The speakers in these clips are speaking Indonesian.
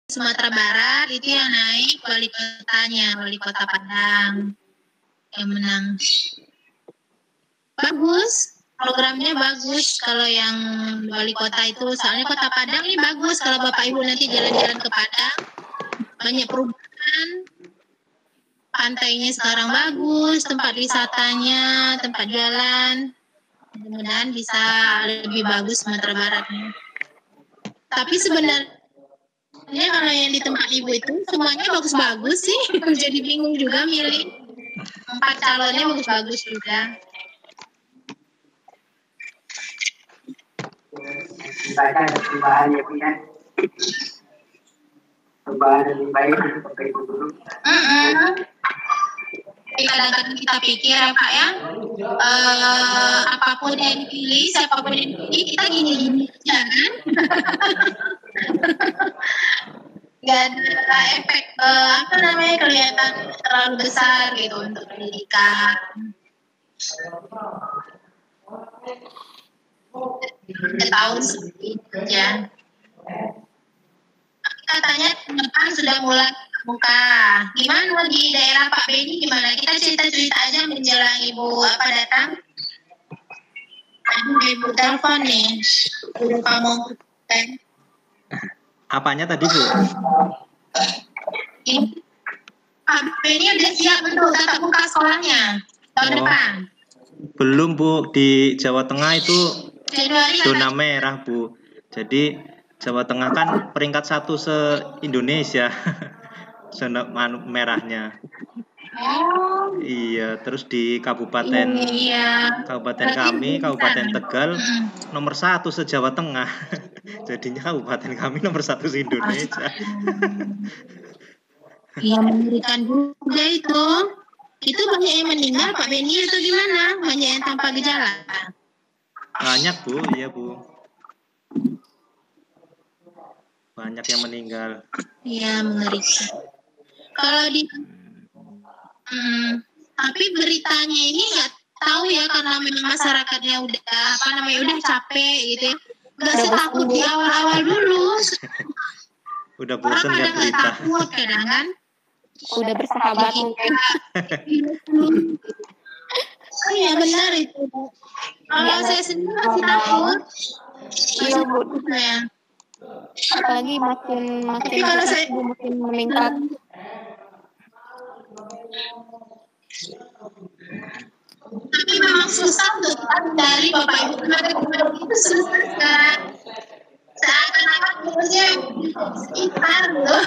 Sumatera Barat itu yang naik wali kotanya, wali kota Padang yang menang. Bagus, programnya bagus kalau yang wali kota itu, soalnya kota Padang ini bagus kalau Bapak Ibu nanti jalan-jalan ke Padang, banyak perubahan, pantainya sekarang bagus, tempat wisatanya, tempat jalan, mudah-mudahan bisa lebih bagus Sumatera Barat. Tapi sebenarnya kalau yang di tempat Ibu itu semuanya bagus-bagus sih. Jadi bingung juga milih. 4 calonnya bagus-bagus juga. Baca ada perubahan ya Bu ya. Perubahan lebih baik untuk Bapak Ibu guru. Kadang-kadang kita pikir ya Pak ya, apapun yang dipilih, siapapun yang dipilih, kita gini-gini aja kan. Gak ada efek kelihatan terlalu besar gitu untuk pendidikan. Tahun seperti itu aja. Katanya depan sudah mulai buka. Gimana di daerah Pak Beni gimana? Kita cerita-cerita aja menjelang Ibu datang. Ibu telepon nih. Udah mau kan? Apanya tadi Bu? Pak Beni udah siap untuk tatap muka sekolahnya tahun depan? Belum Bu, di Jawa Tengah itu Januari zona merah Bu. Jadi Jawa Tengah kan peringkat 1 se-Indonesia. Zona merahnya. Oh. Iya, terus di kabupaten kami, Kabupaten Tegal, nomor 1 se-Jawa Tengah. Jadinya kabupaten kami nomor 1 se-Indonesia. Iya, mengerikan juga itu. Itu banyak yang meninggal Pak Beni atau gimana? Banyak yang tanpa gejala? Banyak Bu, iya Bu. Banyak yang meninggal. Iya, mengerikan. Kalau di tapi beritanya ini nggak tahu ya, karena memang masyarakatnya udah capek gitu ya. Nggak setakut di awal-awal dulu. Udah bosan lihat berita. Takut kadang kan. Udah bersahabat mungkin. Iya benar itu. Kalau saya sendiri masih takut. Iya Bu. Ya. Apalagi makin kalau saya makin meningkat. Tapi memang susah untuk kita dari Bapak Ibu itu susah sekarang. Seakan-akan bekerja sekitar loh.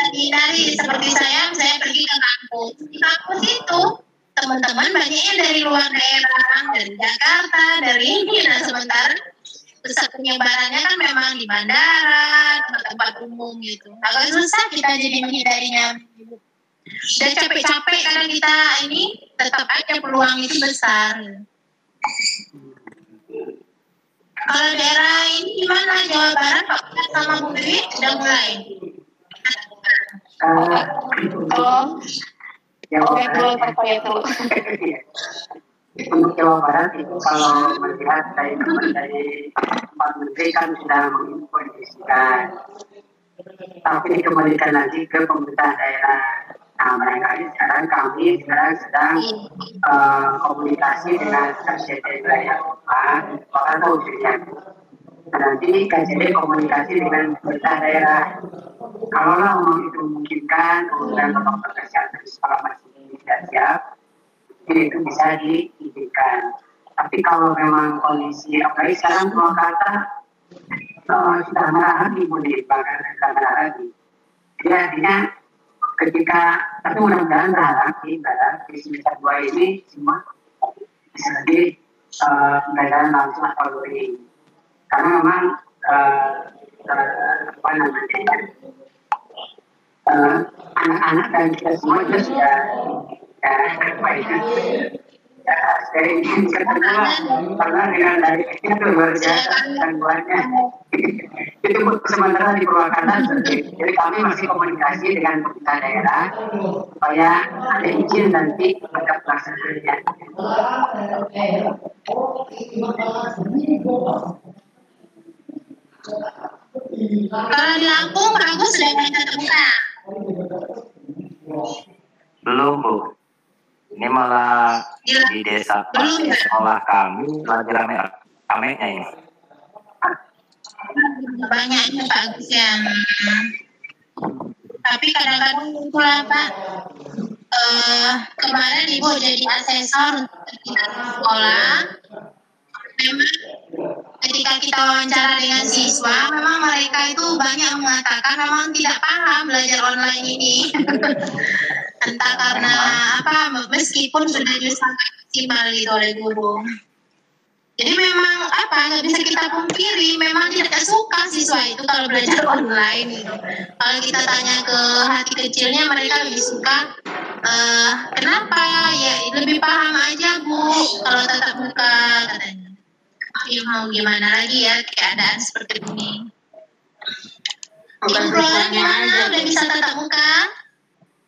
Dari seperti saya pergi ke kampus. Di kampus itu teman-teman banyaknya dari luar daerah, dari Jakarta, dari ini. Nah sementara pusat penyebarannya kan memang di bandara, tempat-tempat umum gitu. Agak susah kita jadi menghindarinya. Udah capek-capek karena kita ini tetap aja peluang itu besar. Kalau daerah ini gimana? Jawa Barat Pak sama Bu Dewi sudah mulai? Untuk Jawa Barat itu kalau melihat dari Pak Menteri kan sudah menginformasikan, tapi dikembalikan lagi ke pemerintah daerah. Nah, barangkali sekarang kami sedang komunikasi dengan KJD wilayah Kota Tahusulian. Nanti KJD komunikasi dengan pemerintah daerah. Kalau itu memungkinkan, kemudian protokol kesehatan sekolah masih tidak siap, itu bisa diizinkan. Tapi kalau memang kondisi apalagi sekarang Purwakarta sudah merah lagi, bahkan sudah merah lagi. Jadi artinya ketika, tapi mudah-mudahan berharap di semester 2 ini semua bisa di pembelajaran langsung atau luring. Karena memang anak-anak dan kita semua juga sudah dari karena dengan dari kecil luar biasa gangguannya. Itu sementara di Purwakarta. Jadi kami masih komunikasi dengan pemerintah daerah supaya ada izin nanti pada pelaksanaannya. Kalau di Lampung bagus sudah mulai tatap muka. Belum, Bu. Ini malah di desa sekolah kami lagi rame-ramenya ini. Banyak yang bagus yang tapi kadang-kadang itulah Pak, kemarin Ibu jadi asesor untuk sekolah. Memang ketika kita wawancara dengan siswa, memang mereka itu banyak mengatakan memang tidak paham belajar online ini. Entah karena apa, meskipun sudah disampaikan maksimal itu oleh guru. Jadi memang apa, nggak bisa kita pungkiri, memang tidak suka siswa itu kalau belajar online gitu. Kalau kita tanya ke hati kecilnya, mereka lebih suka kenapa ya, lebih paham aja Bu kalau tatap muka katanya. Ya, mau gimana lagi ya keadaan seperti ini. Ibu gimana, udah bisa tatap muka?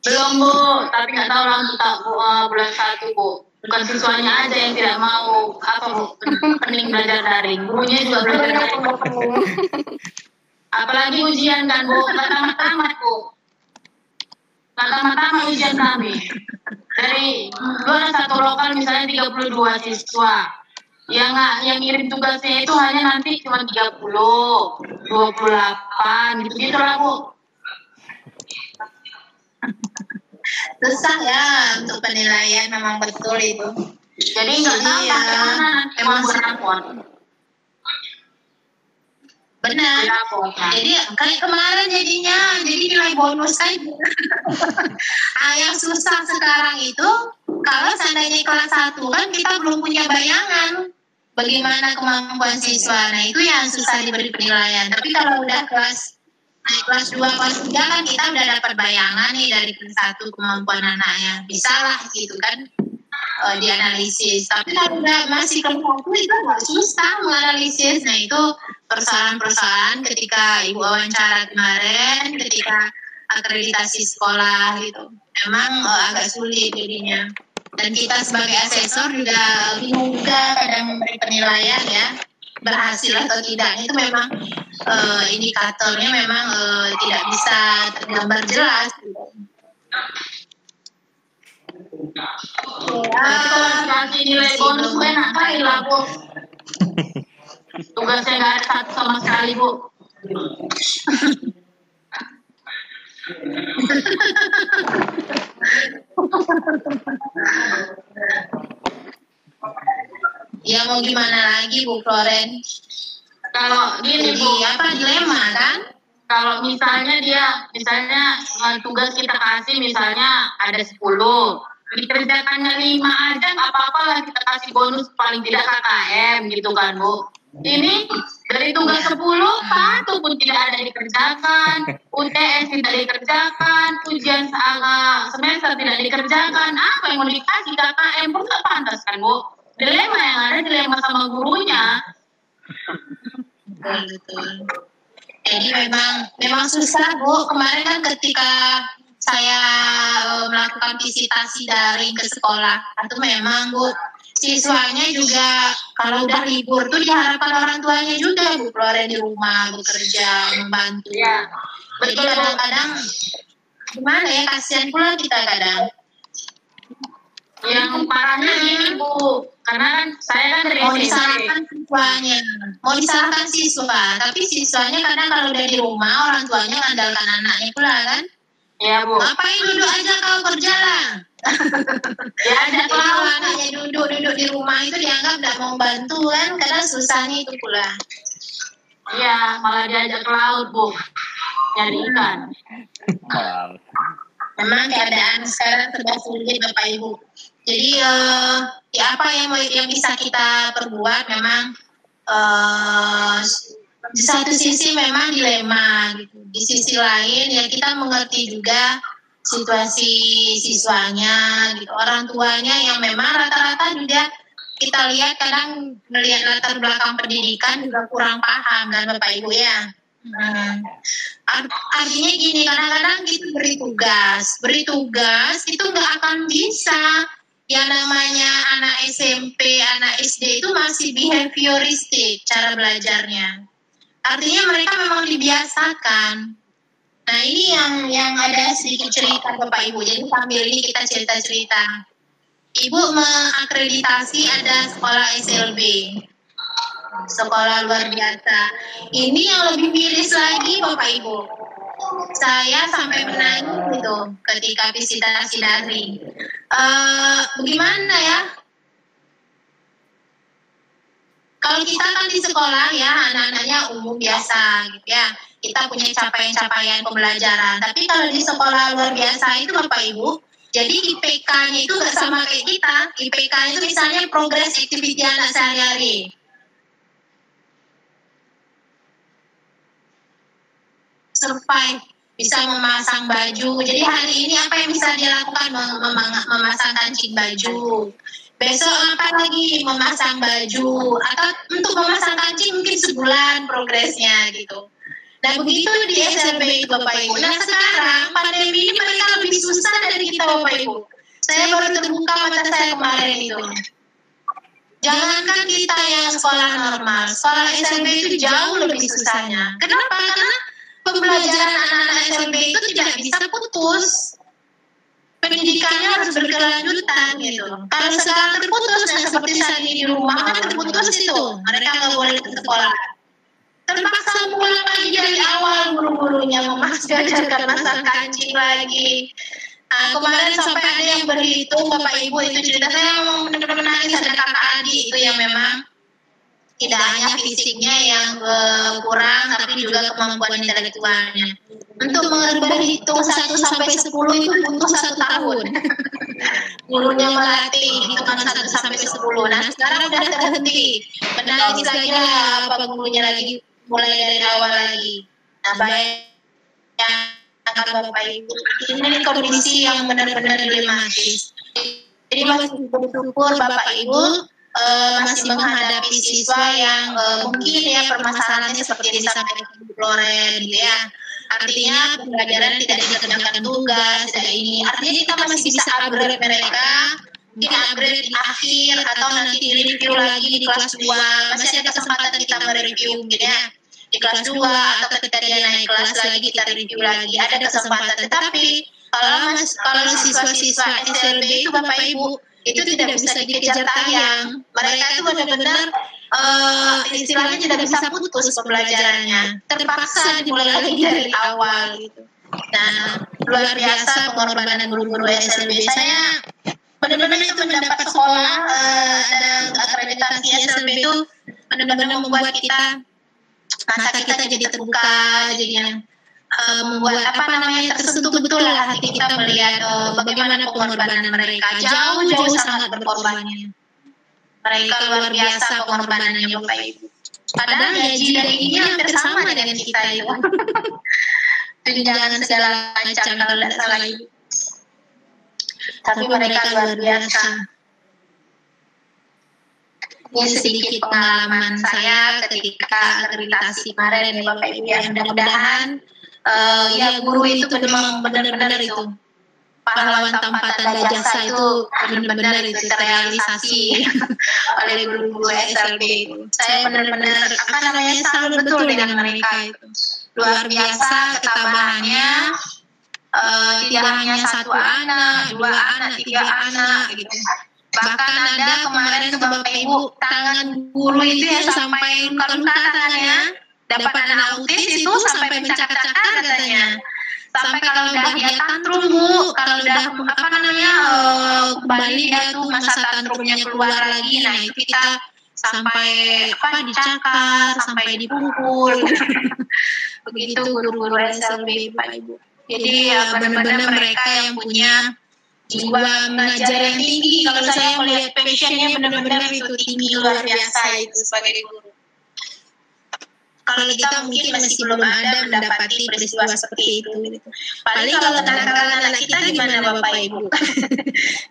Belum Bu, tapi nggak tahu langsung bulan 1 Bu. Bukan siswanya aja yang tidak mau Bu, pening belajar daring, gurunya juga belajar daring. Apalagi ujian kan Bu, nggak tamat-tamat Bu. Nggak tamat-tamat ujian kami. Dari juara satu lokal misalnya 32 siswa, yang ngirim tugasnya itu hanya nanti cuma 30, 28 gitu lah Bu. Susah ya untuk penilaian, memang betul itu. Jadi nggak tahu bagaimana emang berapot. Benar. Jadi kayak kemarin jadinya jadi nilai bonus aja. Yang susah sekarang itu kalau seandainya kelas 1 kan kita belum punya bayangan bagaimana kemampuan siswa. Nah itu yang susah diberi penilaian. Tapi kalau udah naik kelas 2, kelas 3 kan kita udah dapat bayangan nih dari kelas 1 kemampuan anaknya. Bisa lah gitu kan dianalisis. Tapi kalau udah masih kelas 1 itu agak susah menganalisis. Nah itu persoalan-persoalan ketika Ibu wawancara kemarin, ketika akreditasi sekolah gitu. Memang agak sulit jadinya. Dan kita sebagai asesor juga bingung juga kadang memberi penilaian ya, berhasil atau tidak. Itu memang indikatornya memang tidak bisa tergambar jelas. Tapi kalau dikasih nilai bonus enak kali lah Bu. Tugasnya nggak ada satu sama sekali Bu. Ya mau gimana lagi Bu Floren? Kalau gini Bu, apa dilema kan? Kalau misalnya tugas kita kasih misalnya ada 10, dikerjakannya 5 aja nggak apa-apa lah, kita kasih bonus paling tidak KKM gitu kan Bu. Ini dari tugas 10 satu pun tidak ada dikerjakan, UTS tidak dikerjakan, ujian semester tidak dikerjakan, apa yang mau dikasih KKM pun nggak pantas kan Bu. Dilema yang ada, dilema sama gurunya. Betul. Jadi memang susah Bu. Kemarin kan ketika saya melakukan visitasi daring ke sekolah, itu memang Bu, siswanya juga kalau udah libur tuh diharapkan orang tuanya juga Bu Floren di rumah bekerja membantu. Ya, jadi kadang-kadang gimana ya, kasihan pula kita kadang. Yang parahnya ini Bu, karena kan saya kan dari mau disalahkan siswa, tapi siswanya kadang kalau udah di rumah orang tuanya mengandalkan anaknya pula kan. Iya Bu. Ngapain duduk aja kau kerja lah. Ya ada kalau anaknya duduk di rumah itu dianggap tidak mau bantu kan, kadang susahnya itu pula. Iya, malah diajak ke laut Bu, nyari ikan. Memang keadaan sekarang serba sulit Bapak Ibu. Jadi ya apa yang bisa kita perbuat, memang di satu sisi memang dilema gitu. Di sisi lain ya kita mengerti juga situasi siswanya gitu. Orang tuanya yang memang rata-rata juga kita lihat kadang melihat latar belakang pendidikan juga kurang paham kan Bapak Ibu ya. Artinya gini, kadang-kadang kita beri tugas itu nggak akan bisa. Yang namanya anak SMP, anak SD itu masih behavioristik cara belajarnya. Artinya mereka memang dibiasakan. Nah ini yang ada sedikit cerita Bapak Ibu. Jadi sambil ini kita cerita-cerita. Ibu mengakreditasi ada sekolah SLB. Sekolah luar biasa. Ini yang lebih miris lagi Bapak Ibu. Saya sampai menangis gitu ketika visitasi daring. Bagaimana ya? Kalau kita kan di sekolah ya anak-anaknya umum biasa gitu ya. Kita punya capaian-capaian pembelajaran. Tapi kalau di sekolah luar biasa itu Bapak Ibu, jadi IPK-nya itu nggak sama kayak kita. IPK itu misalnya progress activity anak sehari-hari. Survive, bisa memasang baju. Jadi hari ini apa yang bisa dia lakukan? Memasang kancing baju. Besok apa lagi? Memasang baju. Atau untuk memasang kancing mungkin sebulan progresnya gitu. Nah begitu di SLB itu Bapak Ibu. Nah sekarang pandemi ini mereka lebih susah dari kita Bapak Ibu. Saya baru terbuka mata saya kemarin itu. Jangankan kita yang sekolah normal, sekolah SLB itu jauh lebih susahnya. Kenapa? Karena pembelajaran anak-anak SLB itu tidak bisa putus. Pendidikannya harus berkelanjutan gitu. Kalau sekarang terputus, nah seperti saat ini di rumah kan terputus itu. Mereka nggak boleh ke sekolah. Terpaksa mulai lagi dari awal guru-gurunya mengajarkan masang kancing lagi. Nah, kemarin sampai ada yang berhitung Bapak Ibu itu cerita saya memang benar-benar menangis. Ada kakak adik itu yang memang tidak hanya fisiknya yang kurang, tapi juga kemampuan intelektualnya. Untuk berhitung 1 sampai 10 itu butuh 1 tahun. Gurunya melatih hitungan 1 sampai 10. Nah sekarang udah terhenti. Menangis lagi lah apa gurunya lagi mulai dari awal lagi. Nah bayangkan Bapak Ibu, ini kondisi yang benar-benar dilematis. Jadi masih bersyukur Bapak Ibu masih menghadapi siswa yang mungkin ya permasalahannya seperti disampaikan Bu Loren gitu ya. Artinya pembelajaran tidak dikerjakan tugas, tidak ini. Artinya kita masih bisa upgrade mereka, mungkin upgrade di akhir atau nanti review lagi di kelas 2. Masih ada kesempatan kita mereview mungkin ya. Di kelas 2 atau ketika dia naik kelas lagi kita review lagi, ada kesempatan. Tetapi kalau siswa-siswa SLB itu Bapak Ibu itu tidak bisa dikejar tayang. Mereka itu benar-benar istilahnya tidak bisa putus pembelajarannya. Terpaksa dimulai lagi dari awal gitu. Nah, luar biasa pengorbanan guru-guru SLB. Saya benar-benar itu mendapat sekolah ada akreditasi SLB itu benar-benar membuat kita mata kita jadi terbuka, jadinya membuat tersentuh betul lah hati kita melihat bagaimana pengorbanan mereka. Jauh-jauh sangat berkorbannya. Mereka luar biasa pengorbanannya Bapak Ibu. Padahal gaji dari ini hampir sama dengan kita itu. Tunjangan segala macam kalau tidak salah Ibu. Tapi mereka luar biasa. Ini sedikit pengalaman saya ketika akreditasi kemarin ya Bapak Ibu ya. Mudah-mudahan ya guru itu memang benar-benar itu pahlawan tanpa tanda jasa itu benar-benar itu terrealisasi oleh guru-guru SLB. Saya benar-benar salut betul dengan mereka itu. Luar biasa ketabahannya. Tidak hanya 1 anak, 2 anak, 3 anak gitu. Bahkan ada kemarin tuh Bapak Ibu tangan guru itu yang sampai luka tangannya. Dapat anak autis itu sampai mencakar-cakar katanya. Sampai kalau udah dia tantrum Bu, kalau udah kembali dia tuh masa tantrumnya keluar lagi. Nah itu kita sampai dicakar, sampai dipukul. Begitu guru-guru SLB Bapak Ibu. Jadi ya benar-benar mereka yang punya jiwa mengajar yang tinggi. Kalau saya melihat passionnya benar-benar itu tinggi, luar biasa itu sebagai guru. Kalau kita mungkin masih belum ada mendapati peristiwa seperti itu. Paling kalau anak-anak kita gimana Bapak Ibu?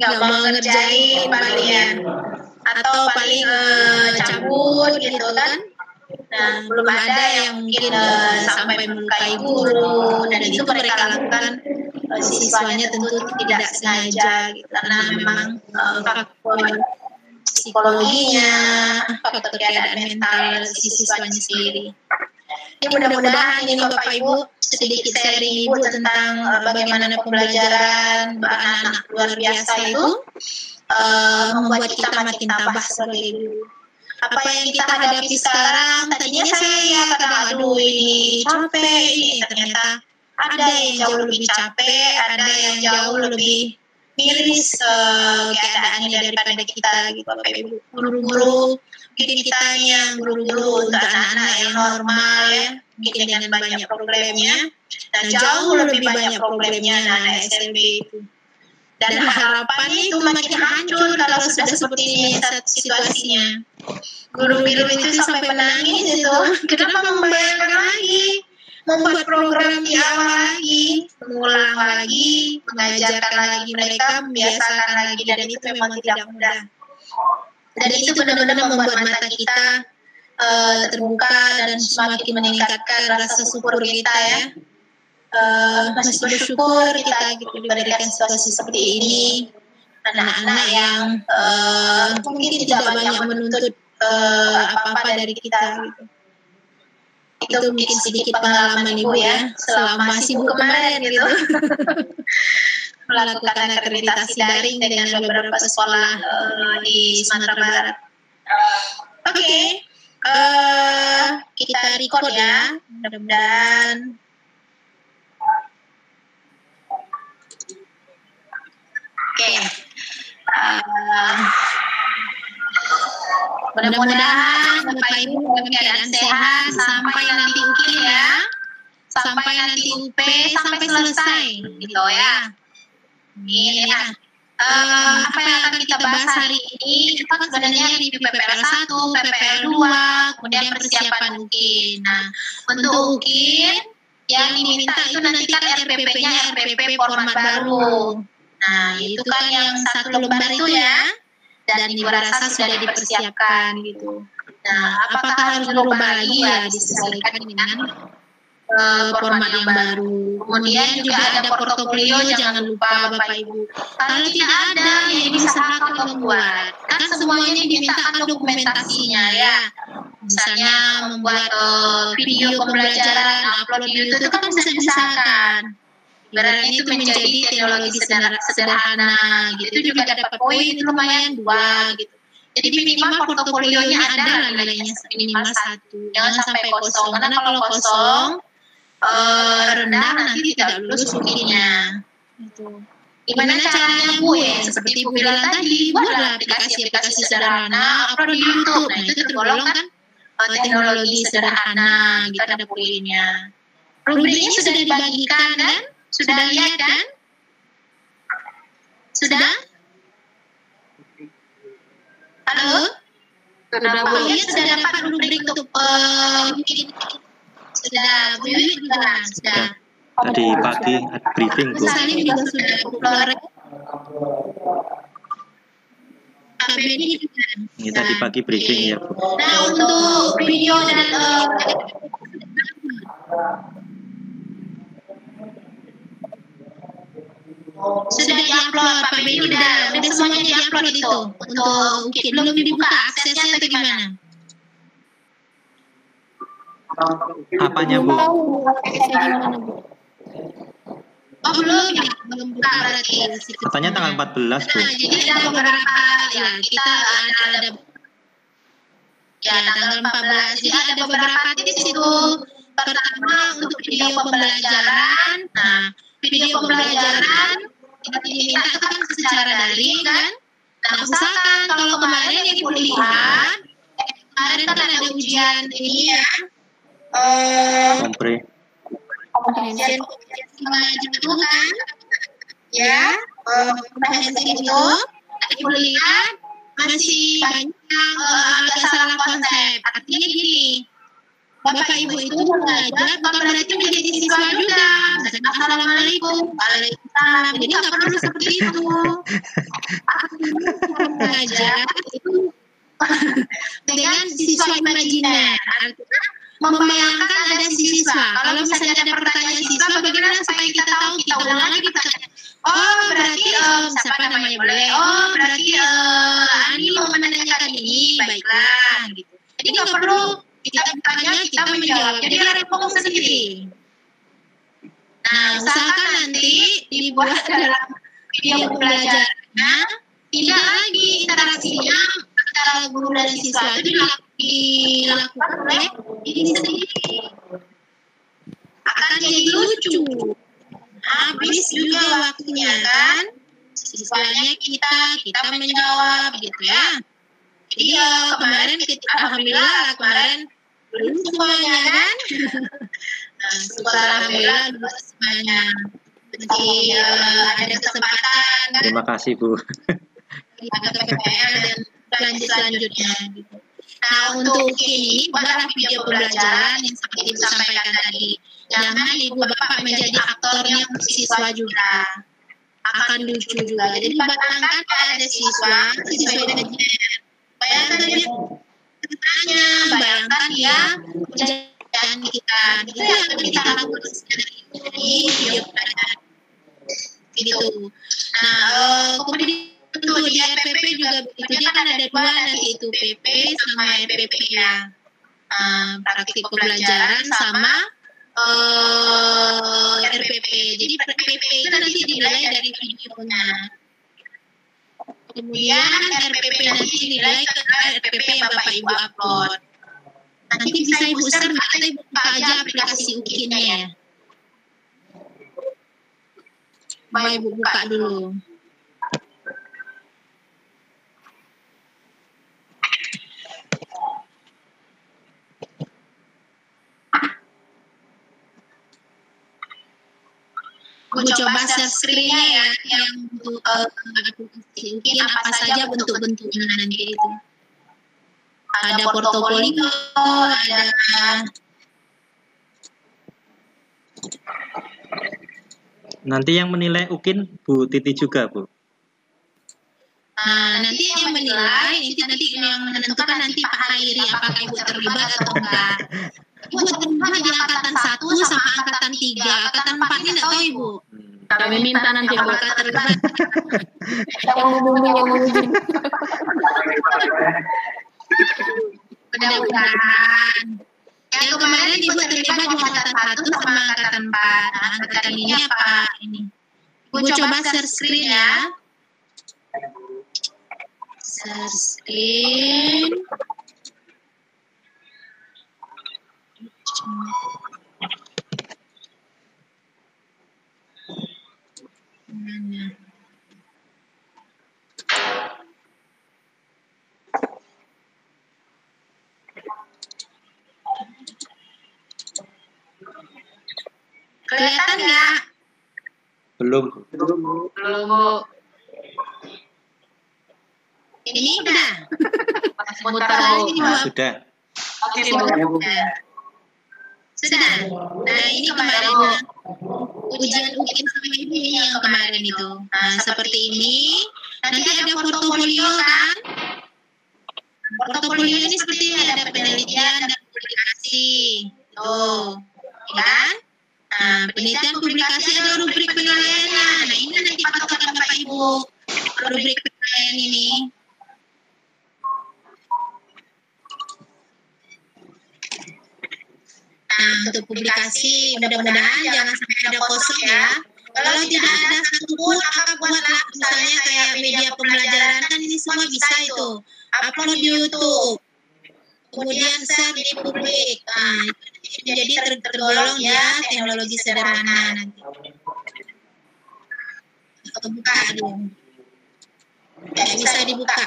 Nggak mau ngerjain palingan. Atau paling cabut gitu kan. Nah, belum ada yang mungkin sampai melukai guru. Dan itu mereka lakukan siswanya tentu tidak sengaja gitu. Karena memang faktor psikologinya, faktor keadaan mental si siswanya sendiri. Ini mudah-mudahan ini Bapak Ibu sedikit sharing Ibu tentang bagaimana pembelajaran anak-anak luar biasa itu membuat kita makin tabah sebagai guru. Apa yang kita hadapi sekarang, tadinya saya kadang aduh ini capek, ini ternyata ada yang jauh lebih capek, ada yang jauh lebih miris keadaannya daripada kita gitu Bapak Ibu. Guru-guru mungkin kitanya guru-guru untuk anak-anak yang normal ya, mungkin dengan banyak problemnya, dan jauh lebih banyak problemnya anak SLB itu. Dan harapannya itu makin hancur kalau sudah seperti ini situasinya. Guru biru itu sampai menangis itu, kenapa membayangkan lagi, membuat program di awal lagi, mengulang lagi, mengajarkan lagi mereka, membiasakan lagi, dan itu memang tidak mudah. Dan itu benar-benar membuat mata kita terbuka dan semakin meningkatkan rasa syukur kita ya. Masih bersyukur kita gitu diberikan situasi seperti ini. Anak-anak yang mungkin tidak banyak menuntut apa-apa dari kita gitu. Itu mungkin sedikit pengalaman Ibu ya selama sibuk kemarin gitu. Melakukan akreditasi daring dengan beberapa sekolah di Sumatera Barat. Oke, kita record ya, mudah-mudahan. Oke, mudah-mudahan Bapak Ibu dalam keadaan sehat sampai nanti UKIN ya, sampai nanti UP sampai selesai gitu ya. Ini ya. Apa yang akan kita bahas hari ini itu kan sebenarnya di PPL 1, PPL 2, kemudian persiapan UKIN. Nah, untuk UKIN yang diminta itu nanti kan RPP-nya RPP format baru. Nah, itu kan yang 1 lembar itu ya. Dan Ibu rasa sudah dipersiapkan gitu. Nah, apakah harus berubah lagi ya disesuaikan dengan format yang baru. Kemudian juga ada portofolio, jangan lupa Bapak Ibu. Kalau tidak ada, ya diusahakan membuat. Kan semuanya dimintakan dokumentasinya ya. Misalnya membuat video pembelajaran, upload di YouTube itu kan bisa diusahakan. Ibaratnya itu menjadi teknologi sederhana gitu. Juga dapat poin itu lumayan 2 gitu. Jadi minimal portofolionya ada lah nilainya minimal 1. Jangan sampai kosong. Karena kalau kosong rendah nanti tidak lulus UKIN-nya. Gitu. Gimana caranya Bu ya? Seperti Bu bilang tadi, buatlah aplikasi-aplikasi sederhana, upload di YouTube. Nah itu tergolong kan teknologi sederhana, gitu ada poinnya. Rubriknya sudah dibagikan kan? Sudah lihat kan? Sudah? Halo? Sudah lihat sudah dapat rubrik untuk sudah, Bu Yuli juga sudah. Tadi pagi ada briefing Bu. Salim juga sudah keluar. Pak Beni juga. Ini tadi pagi briefing ya Bu. Nah untuk video dan sudah diupload Pak Beni udah semuanya diupload itu untuk UKIN. Belum dibuka aksesnya atau gimana? Apanya Bu? Oh belum buka berarti. Katanya tanggal 14 Bu. Nah, jadi ada beberapa ya kita ada ya tanggal 14. Jadi ada beberapa tips itu. Pertama untuk video pembelajaran. Nah video pembelajaran kita diminta itu kan secara daring kan. Nah usahakan kalau kemarin yang Ibu lihat kemarin kan ada ujian ini ya. Komprehensif itu kan ya komprehensif itu Ibu lihat masih banyak yang agak salah konsep. Artinya gini, Bapak Ibu itu mengajar bukan berarti menjadi siswa juga. Misalnya Assalamualaikum, Waalaikumsalam. Jadi nggak perlu seperti itu. Mengajar itu dengan siswa imajiner. Artinya membayangkan ada siswa. Kalau misalnya ada pertanyaan siswa, bagaimana supaya kita tahu, kita ulang lagi pertanyaan. Oh berarti siapa namanya boleh. Oh berarti Ani mau menanyakan ini, baiklah gitu. Jadi nggak perlu kita bertanya, kita menjawab. Jadi ngomong sendiri. Nah, usahakan nanti dibuat dalam video pembelajarannya tidak lagi interaksinya antara guru dan siswa itu dilakukan oleh diri sendiri. Akan jadi lucu. Habis juga waktunya kan, siswanya kita menjawab gitu ya. Jadi kemarin alhamdulillah kemarin belum semuanya kan. Syukur alhamdulillah semuanya. Jadi ada kesempatan. Terima kasih Bu. Kita ke PPL dan selanjutnya. Gitu. Nah untuk ini buatlah video pembelajaran yang seperti disampaikan tadi. Jangan ibu bapak menjadi aktornya siswa juga. Akan lucu juga. Jadi bayangkan ada siswa yang bayangkan dia bertanya, bayangkan dia kerjaan kita. Itu yang kita lakukan di video pembelajaran. Gitu. Nah, kemudian untuk di RPP juga begitu. Dia kan ada dua nanti itu PP sama RPP ya. Praktik pembelajaran sama RPP. Jadi PP itu nanti dinilai dari videonya. Kemudian RPP nanti dinilai ke RPP yang Bapak Ibu upload. Nanti bisa Ibu share, kita Ibu buka aja aplikasi UKIN-nya ya. Bapak Ibu buka dulu. Aku coba share screen-nya ya, yang untuk aplikasi UKIN apa saja bentuk-bentuknya nanti itu. Ada portofolio, ada nanti yang menilai UKIN Bu Titi juga Bu. Nah, nanti yang menilai nanti yang menentukan nanti Pak Hairi apakah Ibu terlibat atau enggak. Ibu terlibat di angkatan 1 sama angkatan 3. Angkatan 4 ini enggak tahu Ibu. Kami minta nanti Bu. Apakah terlibat? Yang ngomongin. Mudah-mudahan. Yang kemarin Ibu terlibat di angkatan 1 sama angkatan 4. Nah, angkatan ini apa ini? Ibu coba share screen ya. Share screen. Mana? Kelihatan nggak? Belum. Belum Bu. Ini udah. Sebentar Bu. Nah, sudah. Oke Bu. Sudah. Nah ini kemarin ujian UKIN sama Ibu ini yang kemarin itu. Nah seperti ini. Nanti ada portofolio kan? Portofolio ini seperti ini, ada penelitian dan publikasi. Tuh, ya kan? Nah, penelitian publikasi ada rubrik penilaiannya. Nah ini nanti patokan Bapak Ibu rubrik penilaian ini. Nah, untuk publikasi mudah-mudahan jangan sampai ada kosong ya. Kalau tidak ada satupun, maka buatlah misalnya kayak media pembelajaran kan ini semua bisa itu. Upload di YouTube, kemudian share di publik. Nah, itu jadi tergolong ya teknologi sederhana nanti. Buka dulu. Tidak bisa dibuka.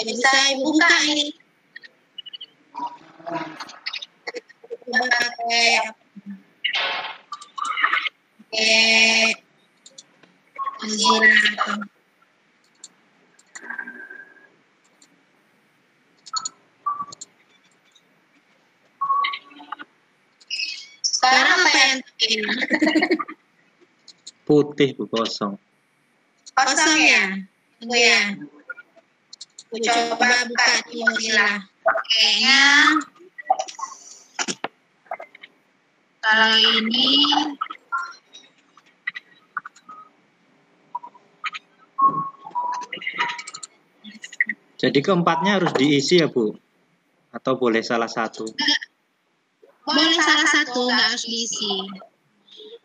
Bisa Ibu buka ini. Coba pakai Mozilla atau sekarang apa yang Putih Bu, kosong. kosong ya? Tunggu ya. Aku coba buka di Mozilla. Kayaknya kalau ini Jadi keempatnya harus diisi ya Bu? Atau boleh salah satu? Boleh salah satu, nggak harus diisi.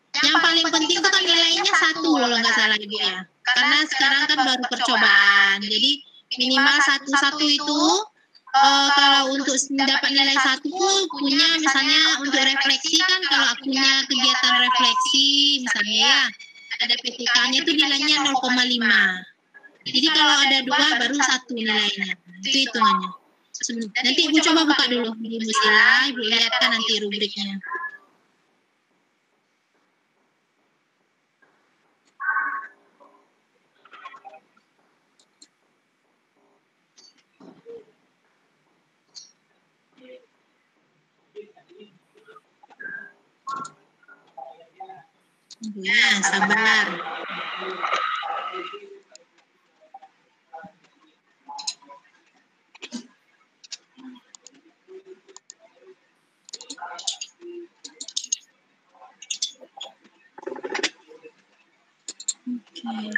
Yang paling penting itu kan nilainya 1 kalau nggak salah Ibu ya. Karena sekarang kan baru percobaan. Jadi minimal 1 itu kalau untuk dapat nilai 1 punya misalnya untuk refleksi kan, kalau akunya kegiatan refleksi misalnya ya, ada PTK-nya itu nilainya 0,5. Jadi kalau ada 2 baru 1 nilainya. Itu hitungannya. Nanti Ibu coba buka dulu di Musila, Ibu lihat kan nanti rubriknya. Ya, sabar. Oke.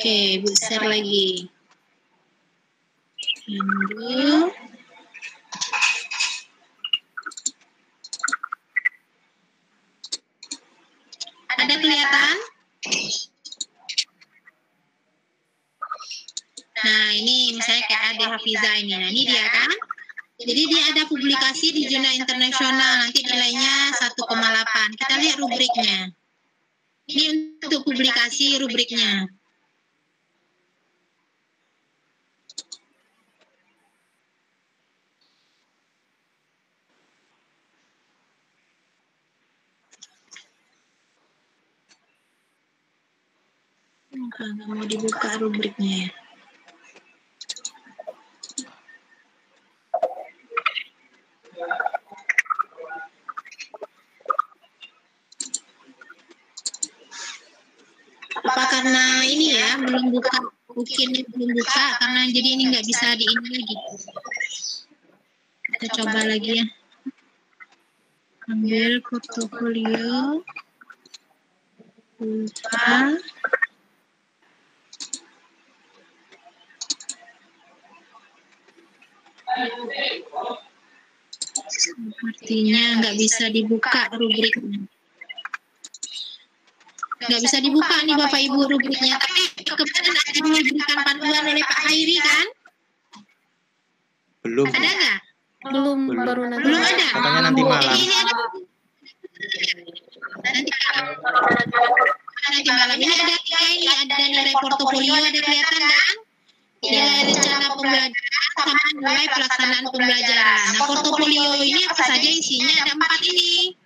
Oke, Bu share lagi. Tunggu. Ada kelihatan? Nah, ini misalnya kayak ada Hafiza ini. Nah, ini dia kan? Jadi dia ada publikasi di jurnal internasional, nanti nilainya 1,8. Kita lihat rubriknya. Ini untuk publikasi rubriknya. Nggak mau dibuka rubriknya ya. Apa karena ini ya belum buka, mungkin belum buka karena jadi ini nggak bisa di ini lagi. Kita coba lagi ya. Ambil portofolio, buka. Sepertinya nggak bisa dibuka rubriknya. Nggak bisa dibuka nih Bapak Ibu rubriknya. Tapi kemarin ada diberikan panduan oleh Pak Hairi kan? Belum. Ada nggak? Belum, baru nanti. Belum ada. Katanya nanti malam. Jadi ini ada. Nanti malam ini ada 3 ini, ada nilai portofolio, ada kelihatan kan? Nilai rencana pembelajaran sama nilai pelaksanaan pembelajaran. Nah, portofolio ini apa saja isinya? Ada 4 ini.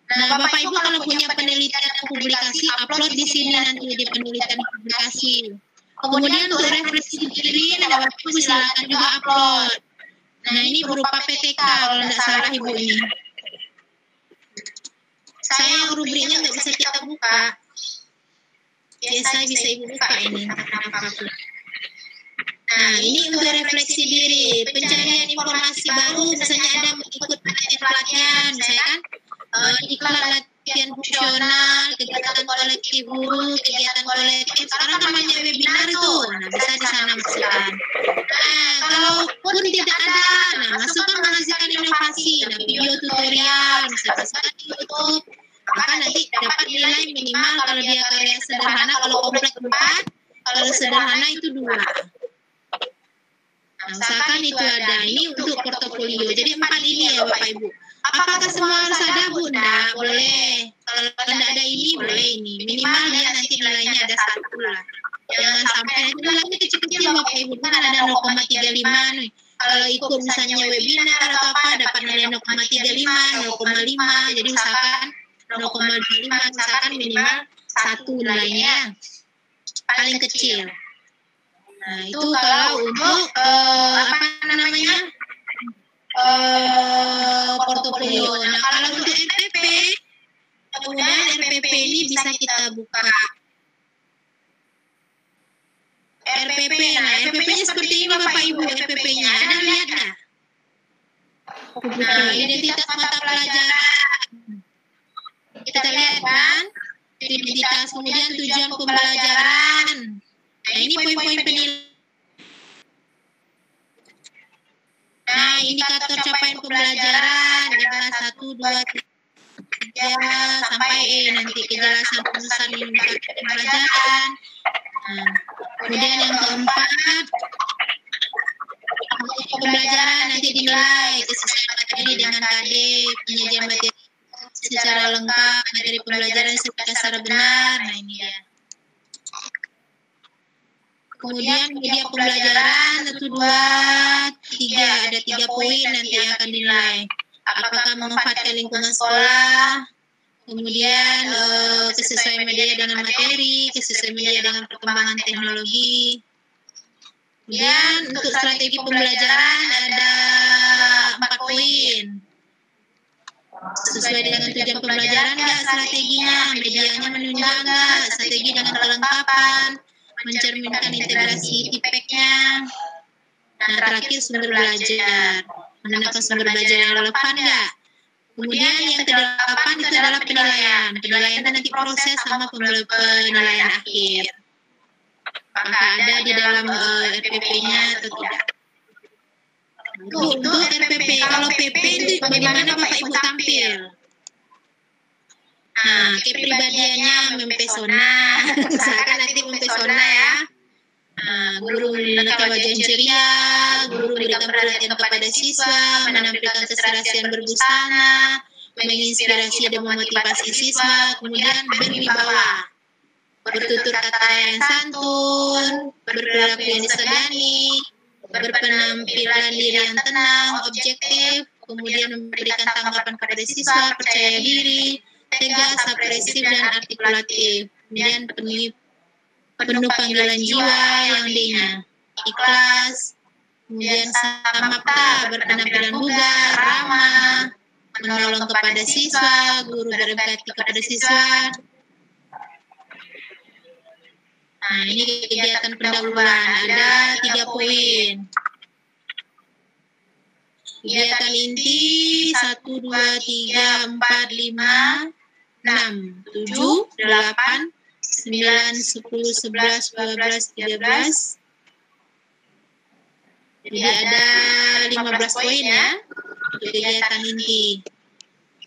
Nah, Bapak Ibu kalau punya penelitian dan publikasi, upload di sini nanti di penelitian dan publikasi. Kemudian untuk refleksi diri, Bapak Ibu silakan juga upload. Nah, ini berupa PTK kalau tidak salah Ibu ini. Saya rubriknya nggak bisa kita buka. Biasa bisa Ibu buka ini. Nah, ini untuk refleksi diri, pencarian informasi baru, misalnya ada ikut pelatihan, misalnya kan, iklan latihan fungsional, kegiatan kolektif guru, kegiatan kolektif, sekarang kan banyak webinar itu, nah bisa di sana masukkan. Nah, kalaupun tidak ada, nah masukkan menghasilkan inovasi, nah video tutorial, bisa masukkan di YouTube, maka nanti dapat nilai minimal kalau dia karya sederhana, kalau kompleks 4, kalau sederhana itu 2. Nah, usahakan itu ada. Ini untuk portofolio. Jadi 4 ini ya Bapak Ibu. Apakah semua harus ada Bu? Nggak, boleh. Kalau tidak ada ini, boleh ini. Minimal dia nanti nilainya ada 1 lah. Jangan sampai nanti nilainya kecil-kecil Bapak Ibu. Kan ada 0,35 nih. Kalau ikut misalnya webinar atau apa, dapat nilai 0,35, 0,5. Jadi usahakan 0,25, usahakan minimal 1 nilainya. Paling kecil. Nah, itu kalau untuk apa namanya portofolio. Nah, kalau untuk RPP, kemudian RPP ini bisa kita buka. RPP. Nah, RPP-nya seperti ini Bapak Ibu, RPP-nya. Ada lihat nggak? Nah, identitas mata pelajaran. Kita lihat kan? Identitas, kemudian tujuan pembelajaran. Nah, ini poin-poin penilaian. Nah, indikator capaian pembelajaran adalah 1, 2, 3, sampai nanti kejelasan penulisan indikator pembelajaran. Nah, kemudian yang keempat, pembelajaran nanti dinilai kesesuaian materi dengan KD, penyajian materi secara lengkap, materi pembelajaran secara benar. Nah, ini dia. Kemudian media pembelajaran 1, 2, 3, ada 3 poin nanti yang akan dinilai. Apakah memanfaatkan lingkungan sekolah, kemudian kesesuaian media dengan materi, kesesuaian media dengan perkembangan teknologi. Kemudian untuk strategi pembelajaran ada 4 poin. Sesuai dengan tujuan pembelajaran nggak strateginya, medianya menunjang nggak, strategi dengan kelengkapan, mencerminkan integrasi TPEC-nya. Nah, terakhir sumber belajar. Menentukan sumber belajar yang relevan nggak? Kemudian yang ke-8 itu adalah penilaian. Penilaian itu nanti proses sama penilaian akhir. Apakah ada di dalam RPP-nya atau tidak? Untuk RPP, kalau PP itu bagaimana Bapak Ibu tampil? Nah, kepribadiannya mempesona, usahakan nanti mempesona ya. Nah, guru menunjukkan wajah ceria, guru memberikan perhatian kepada siswa, menampilkan keserasian berbusana, menginspirasi dan memotivasi siswa, kemudian berwibawa, bertutur kata yang santun, berperilaku yang disegani, berpenampilan diri yang tenang, objektif, kemudian memberikan tanggapan kepada siswa, percaya diri, tegas, apresif, dan artikulatif. Kemudian penuh panggilan jiwa yang D-nya, ikhlas, kemudian samapta, berpenampilan bugar, ramah, menolong kepada siswa, guru berempati kepada siswa. Nah, ini kegiatan pendahuluan, ada 3 poin. Kegiatan inti 1, 2, 3, 4, 5, 6, 7, 8, 9, 10, 11, 12, 13. Jadi ada 15 poin ya untuk kegiatan inti.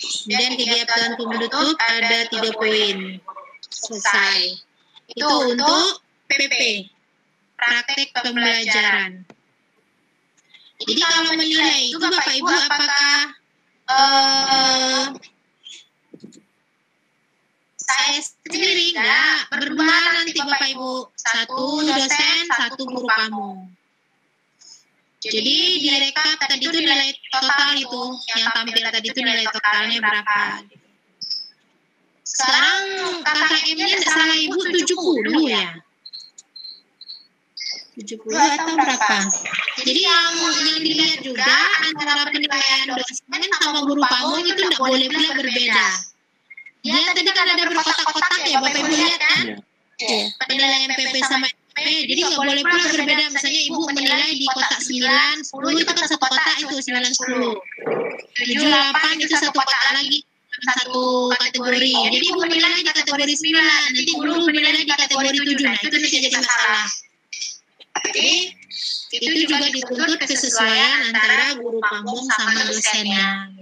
Kemudian kegiatan penutup ada 3 poin. Selesai. Itu untuk PP, praktek pembelajaran. Jadi kalau menilai itu Bapak Ibu apakah saya sendiri enggak, berdua nanti Bapak Ibu, 1 dosen, 1 guru kamu. Jadi direkap tadi itu nilai total itu, yang tampil tadi itu nilai totalnya berapa. Sekarang KKM-nya salah Ibu 70 ya. 70 atau berapa? Jadi yang dilihat juga antara penilaian dosen sama guru kamu itu tidak boleh pula berbeda. Dia tadi kan ada berkotak-kotak ya, Bapak Ibu lihat kan? Penilaian PP sama PP, jadi nggak boleh pula berbeda. Misalnya Ibu menilai di kotak 9, 10 itu kan satu kotak itu 9, 10. 7, 8 itu satu kotak lagi, satu kategori. Jadi Ibu menilai di kategori 9, nanti guru menilai di kategori 7. Nah, itu nanti jadi masalah. Jadi itu juga dituntut kesesuaian antara guru pamong sama dosennya.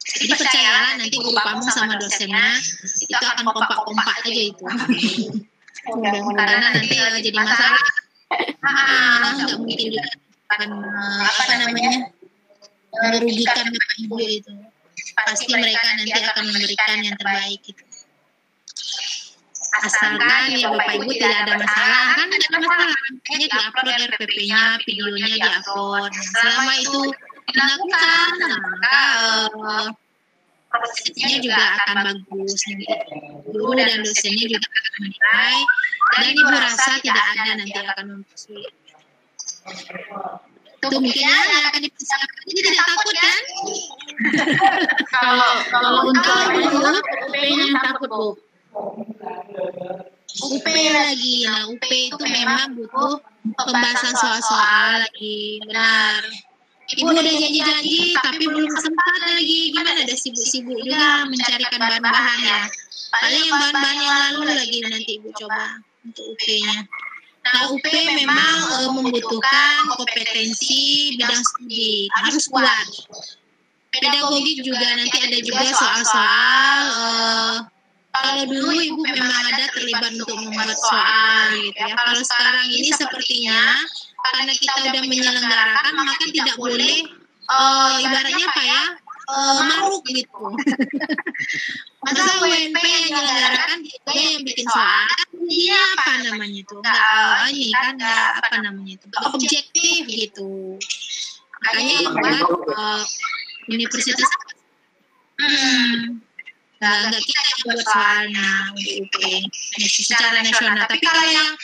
Jadi percayalah nanti guru pamong sama dosennya itu akan kompak-kompak aja itu. Karena nanti jadi masalah. Nggak mungkin juga akan merugikan Bapak Ibu itu. Pasti mereka nanti akan memberikan yang terbaik itu. Asalkan ya Bapak Ibu tidak ada masalah, kan tidak ada masalah. Hanya diupload RPP-nya, videonya diupload. Selama itu dilakukan, maka prosesnya juga akan bagus. Guru dan dosennya juga akan menilai. Dan Ibu rasa tidak ada nanti akan mempersulit. Itu mungkin yang akan dipersiapkan. Ini tidak takut kan? Kalau untuk RPP-nya takut Bu. UP lagi. Nah, UP itu memang butuh pembahasan soal-soal lagi, benar. Ibu udah janji-janji, tapi belum sempat lagi. Gimana, ada sibuk-sibuk juga mencarikan bahan-bahan ya. Paling yang bahan-bahan yang lalu lagi nanti Ibu coba untuk UP-nya. Nah, UP memang membutuhkan kompetensi bidang studi, harus kuat. Pedagogik juga nanti ada juga soal-soal. Kalau dulu Ibu memang ada terlibat untuk membuat soal gitu ya. Kalau sekarang ini sepertinya karena kita udah menyelenggarakan, maka tidak boleh ibaratnya apa ya, maruk gitu. Masa UNP yang menyelenggarakan dia yang bikin soal, dia apa namanya itu? Ini kan nggak apa namanya itu? Objektif gitu. Makanya buat universitas nggak kita yang buat soalnya untuk UP secara nasional. Tapi kalau yang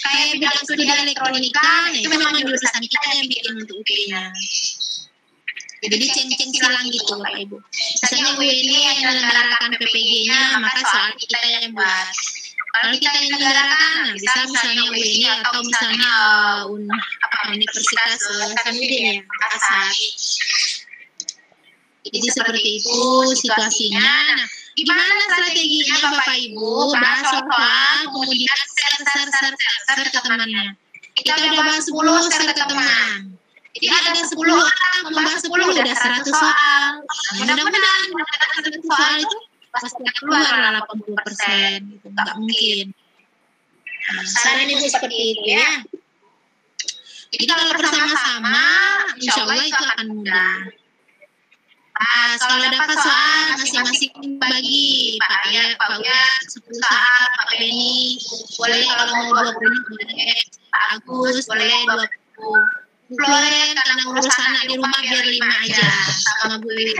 kayak bidang studi elektronika, nah itu memang jurusan kita yang bikin untuk UP-nya. Jadi ceng-ceng silang gitu Bapak Ibu. Misalnya UNI yang menyelenggarakan PPG-nya, maka soal kita yang buat. Kalau kita yang menyelenggarakan, nah bisa misalnya UNI atau misalnya Universitas Hasanuddin ya, Asar. Jadi seperti itu situasinya. Nah, gimana strateginya Bapak Ibu? Bahas soal, kemudian share ke temannya. Kita udah bahas 10, share ke teman. Jadi ada 10 orang membahas 10, udah 100 soal. Mudah-mudahan 100 soal itu pasti keluar lah 80%. Gitu. Nggak mungkin. Nah, saran Ibu seperti itu ya. Jadi kalau bersama-sama, insya Allah itu akan mudah. Kalau dapat soal masing-masing bagi Pak Uya 10 soal, Pak Beni boleh kalau mau 20 boleh, Pak Agus boleh 20. Floren karena ngurus anak di rumah biar 5 aja sama Bu Wiwi.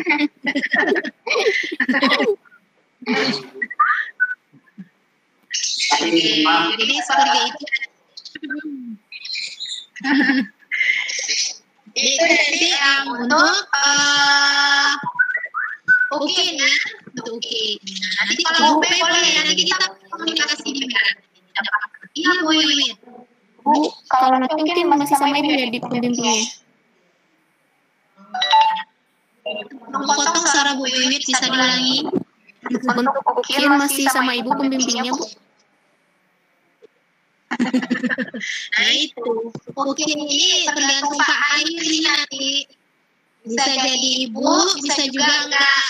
Jadi seperti itu. Itu nanti untuk UKIN ya, untuk UKIN. Nanti kalau UP boleh ya, nanti kita komunikasi di mana. Iya Bu Wiwit. Bu, kalau nanti mungkin masih sama Ibu ya di pembimbingnya. Potong suara Bu Wiwit, bisa diulangi. Untuk UKIN masih sama Ibu pembimbingnya Bu. Nah itu, mungkin ini tergantung Pak Ayu ini nanti. Bisa jadi Ibu, bisa juga enggak.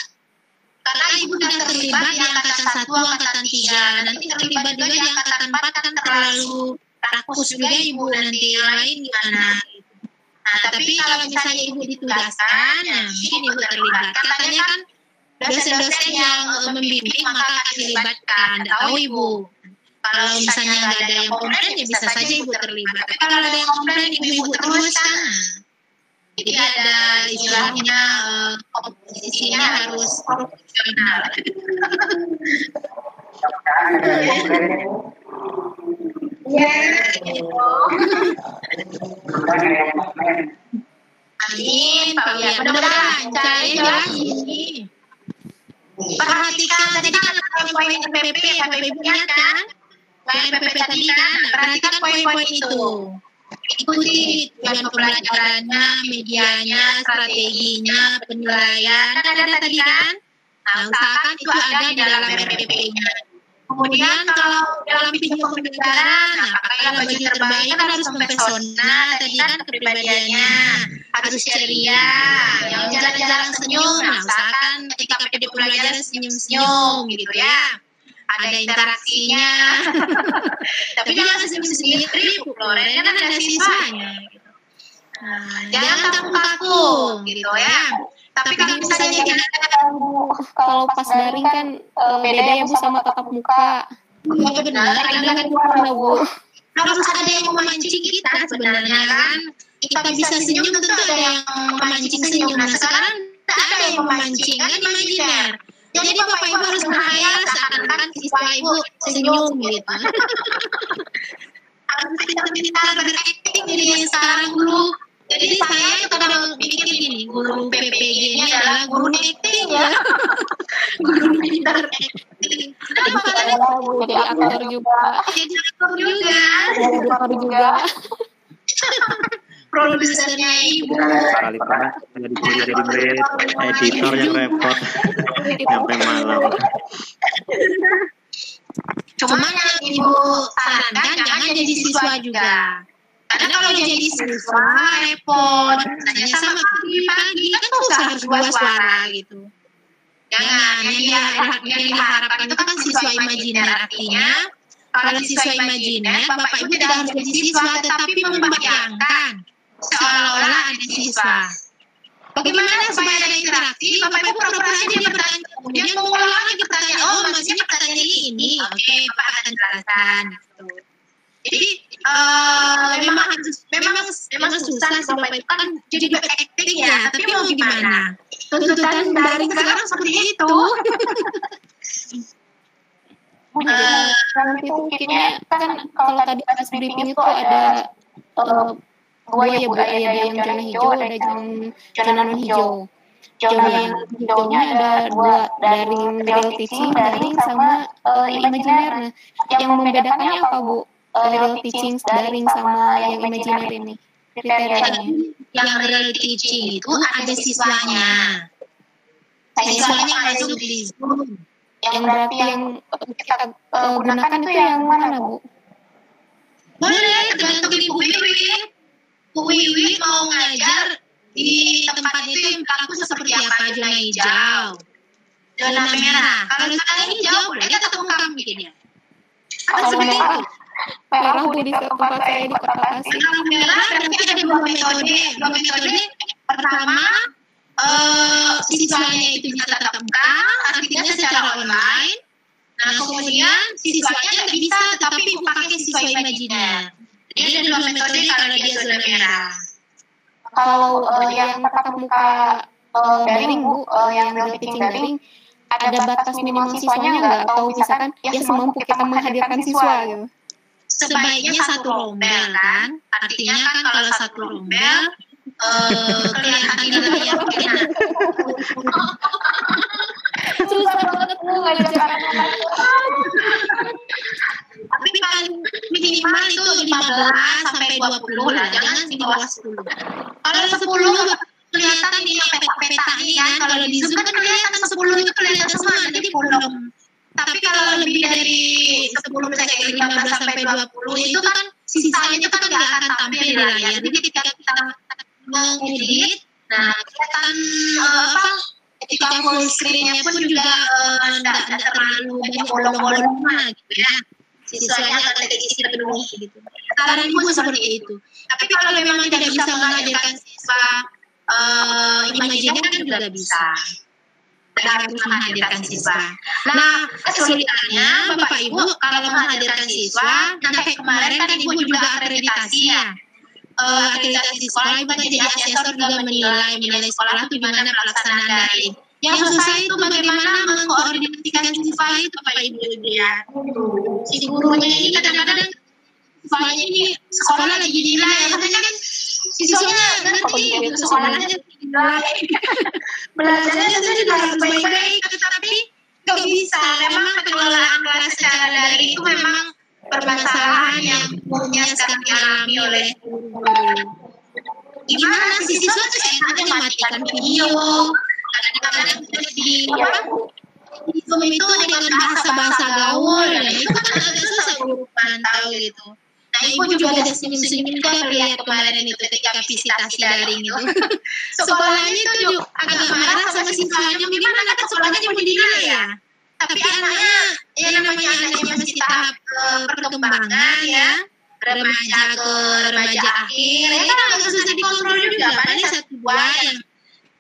Karena Ibu sudah terlibat di angkatan 1, angkatan 3. Nanti terlibat juga di angkatan 4 kan terlalu rakus juga Ibu nanti. Yang lain gimana? Nah, tapi kalau misalnya Ibu ditugaskan, nah mungkin Ibu terlibat. Katanya kan dosen-dosen yang membimbing maka akan dilibatkan. Tidak tahu Ibu. Kalau misalnya nggak ada yang komplain, ya bisa saja Ibu terlibat. Tapi kalau ada yang komplain, Ibu terus kan. Jadi ada istilahnya komposisinya harus profesional. Ya, gitu. Amin, Pak Uya. Mudah-mudahan lancar ya jelas ini. Perhatikan tadi kan poin-poin PPP ya, Bapak Ibu lihat kan? PPP tadi kan, perhatikan poin-poin itu. Ikuti tujuan pembelajarannya, medianya, strateginya, penilaian, kan ada tadi kan? Nah, usahakan itu ada di dalam PPP-nya. Kemudian kalau dalam video pembelajaran, nah pakailah baju terbaik, kan harus mempesona, tadi kan kepribadiannya, harus ceria, yang jarang-jarang senyum, nah usahakan ketika video pembelajaran senyum-senyum gitu ya. Ada interaksinya. Tapi jangan senyum sendiri, Bu Floren, kan ada siswanya. Gitu. Nah, jangan kaku-kaku, gitu ya. Tapi kalau misalnya kalau pas daring kan beda ya Bu sama tatap muka. Iya benar, kadang-kadang Bu. Harus ada yang memancing kita sebenarnya kan. Kita bisa senyum, tentu ada yang memancing senyum. Nah sekarang tak ada yang memancing, kan imajiner. Jadi Bapak Ibu harus berhayal seakan-akan siswa Ibu senyum gitu. Harus pintar-pintar berakting jadi yang sekarang dulu Jadi saya itu kalau mikir gini, guru PPG ini adalah guru acting ya. Guru pintar acting. Kenapa kalian jadi aktor juga. jadi aktor juga? Jadi aktor juga. Produsernya ibu. Kali pernah jadi murid. Editor yang repot sampai malam. Cuman yang ibu sarankan jangan jadi siswa juga. Karena kalau jadi siswa repot, misalnya sama pagi kan susah harus dua suara gitu. Jangan, yang diharapkan itu kan siswa imajiner, artinya kalau siswa imajiner, Bapak Ibu tidak harus jadi siswa, tetapi membayangkan seolah-olah ada siswa. Bagaimana supaya ada interaksi? Bapak Ibu pura-pura aja dia bertanya, kemudian mengulang lagi pertanyaan, oh maksudnya pertanyaannya ini, oke, Pak akan jelaskan gitu. Jadi memang susah sih Bapak Ibu kan jadi acting ya, tapi mau gimana? Tuntutan daring sekarang seperti itu. Nanti mungkinnya kan kalau tadi pas briefing itu ada dua ya Bu, ada yang zona hijau, ada zona non hijau. Zona yang hijaunya ada dua, daring real teaching, daring sama imajiner. Nah, yang membedakannya apa Bu? Real teaching daring sama yang imajiner ini kriterianya? Yang real teaching itu ada siswanya. Siswanya masuk di Zoom. Yang berarti yang kita gunakan itu yang mana Bu? Boleh, tergantung Ibu Wiwi. Bu Wiwi mau ngajar di tempat itu yang berlaku seperti apa, zona hijau, zona merah. Kalau zona hijau boleh kita temukan bikinnya. Apa seperti itu? Merah Bu, di tempat saya di Kota Tasik. Kalau merah berarti ada dua metode. Pertama, siswanya itu bisa tatap muka, artinya secara online. Nah, kemudian siswanya nggak bisa, tetapi pakai siswa imajiner. Jadi ada dua metode kalau dia zona merah. Kalau yang tatap muka daring Bu, yang real teaching daring, ada batas minimal siswanya nggak? Atau misalkan ya semampu kita menghadirkan siswa gitu? Sebaiknya satu rombel kan, artinya kan kalau satu rombel kelihatan di layar kita. Susah banget Bu ngajar anak-anak. Tapi paling minimal itu 15 sampai 20 lah, jangan di bawah 10. Kalau 10 kelihatan ini yang peta ini kan, kalau di Zoom kan kelihatan 10 itu kelihatan semua, jadi belum. Tapi kalau lebih dari 10 sampai 15 sampai 20 itu kan sisanya itu kan nggak akan tampil di layar. Jadi ketika kita mengedit, nah kelihatan ketika full screen-nya pun juga tidak terlalu banyak bolong-bolong gitu ya. Siswanya akan terisi penuh gitu. Saran Ibu seperti itu. Tapi kalau memang tidak bisa mengajarkan siswa imajiner kan juga bisa. Tidak harus menghadirkan siswa. Nah, kesulitannya Bapak Ibu kalau menghadirkan siswa, nah kayak kemarin kan Ibu juga akreditasi ya. Akreditasi sekolah, Ibu kan jadi asesor juga menilai sekolah itu gimana pelaksanaan daring. Yang susah itu bagaimana mengkoordinasikan siswa itu Bapak Ibu lihat. Si gurunya ini kadang-kadang siswanya ini sekolah lagi dinilai, katanya kan siswanya nanti sekolahnya dinilai. Belajarnya itu juga harus baik-baik, tetapi nggak bisa. Memang pengelolaan kelas secara daring itu memang permasalahan yang umumnya sekarang dialami oleh guru. Gimana si siswa tuh enaknya matikan video, kadang-kadang di Zoom itu dengan bahasa-bahasa gaul, ya itu kan agak susah guru pantau gitu. Nah, Ibu juga ada senyum-senyum kan lihat kemarin itu ketika visitasi daring itu. Sekolahnya itu juga agak marah sama siswanya, gimana kan sekolahnya cuma dinilai ya. Tapi anaknya, ya namanya anaknya masih tahap perkembangan ya, remaja ke remaja akhir, ya kan agak susah dikontrol juga. Paling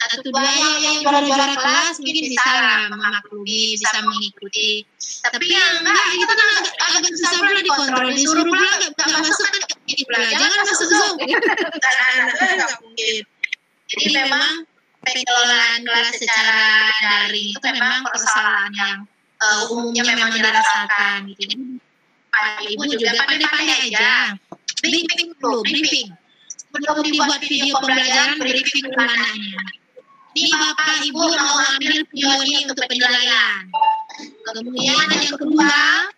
satu dua yang juara-juara kelas mungkin bisa lah memaklumi, bisa mengikuti. Tapi yang enggak itu kan agak susah pula dikontrol. Disuruh pula enggak masuk kan ini pula. Jangan masuk Zoom. Anak-anak enggak mungkin. Jadi memang pengelolaan kelas secara daring itu memang persoalan yang umumnya memang dirasakan gitu. Jadi Pak Ibu juga pandai-pandai aja. Briefing dulu, briefing. belum dibuat video pembelajaran briefing ulangannya. Ini Bapak Ibu mau ambil video ini untuk penilaian. Kemudian yang kedua,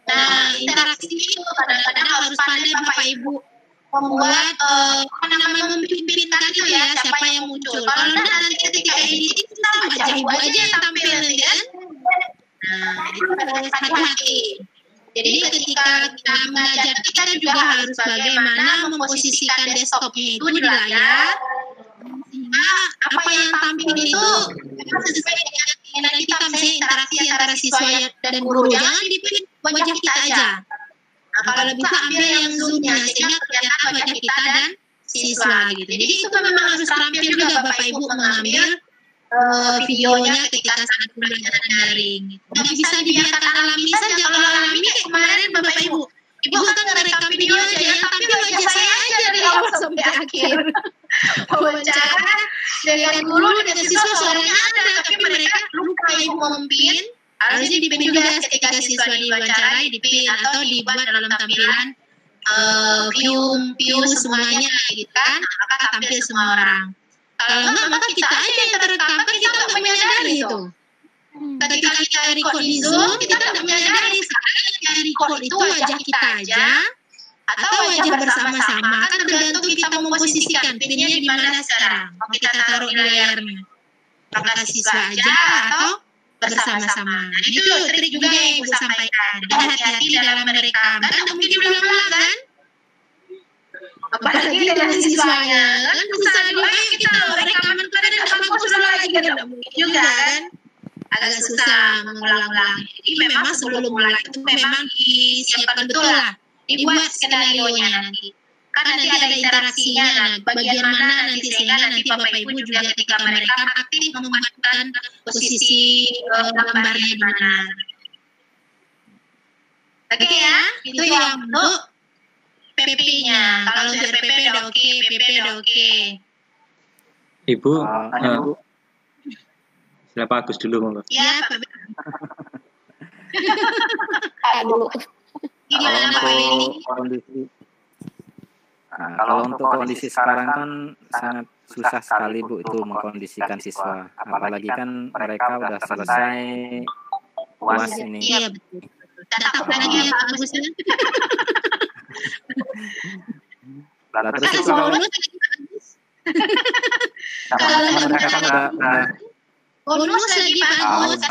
nah interaksi itu kadang-kadang harus pandai Bapak Ibu membuat memimpin tadi ya siapa yang muncul. Kalau nanti ketika editing kita wajah Ibu aja yang tampil nanti kan. Nah itu harus hati-hati. Jadi ketika kita mengajar kita juga harus bagaimana memposisikan desktopnya itu di layar sehingga apa yang tampil itu sesuai dengan keinginan kita, misalnya interaksi antara siswa dan guru, jangan dipilih wajah kita aja. Nah, kalau bisa ambil yang zoomnya sehingga kelihatan wajah kita dan siswa gitu. Jadi itu memang harus terampil juga Bapak Ibu mengambil videonya ketika saat pembelajaran daring. Jadi bisa dibiarkan alami saja. Kalau alami kayak kemarin Bapak Ibu, Ibu kan merekam video aja yang tampil wajah saya aja dari awal sampai akhir. Wawancara dengan guru dan siswa suaranya ada, tapi mereka lupa Ibu memimpin. Harusnya dipin juga ketika siswa diwawancarai, dipin atau dibuat dalam tampilan view semuanya gitu kan, maka tampil semua orang. Kalau enggak maka kita aja yang terekam, kan kita nggak menyadari itu. Ketika kita record di Zoom, kita nggak menyadari sekarang yang record itu wajah kita aja atau wajah bersama-sama, kan tergantung kita memposisikan pinnya di mana sekarang. Mau kita taruh di layarnya, apakah siswa aja atau bersama-sama. Nah, itu trik juga yang Ibu sampaikan. Jadi hati-hati dalam merekam, kan mungkin diulang-ulang kan? Apalagi dengan siswanya, kan susah ayo kita rekaman kadang nggak bagus lagi kan nggak mungkin juga kan? Agak susah mengulang-ulang. Jadi memang sebelum mulai itu memang disiapkan betul lah, dibuat skenario-nya nanti. Kan nanti ada interaksinya, nah bagian mana nanti sehingga nanti Bapak Ibu juga ketika merekam aktif membuatkan posisi gambarnya di mana. Oke ya, itu yang untuk PP-nya. Kalau untuk RPP udah oke, PP udah oke. Ibu, siapa Agus dulu monggo. Iya, Pak. Dulu. Gimana Pak Willy? Kalau untuk kondisi sekarang kan sangat susah sekali Bu itu mengkondisikan siswa. Apalagi kan mereka udah selesai UAS ini. Iya betul. Datang lagi ya Pak Agus. Nah, terus itu kalau mereka kan udah bonus lagi Pak Agus.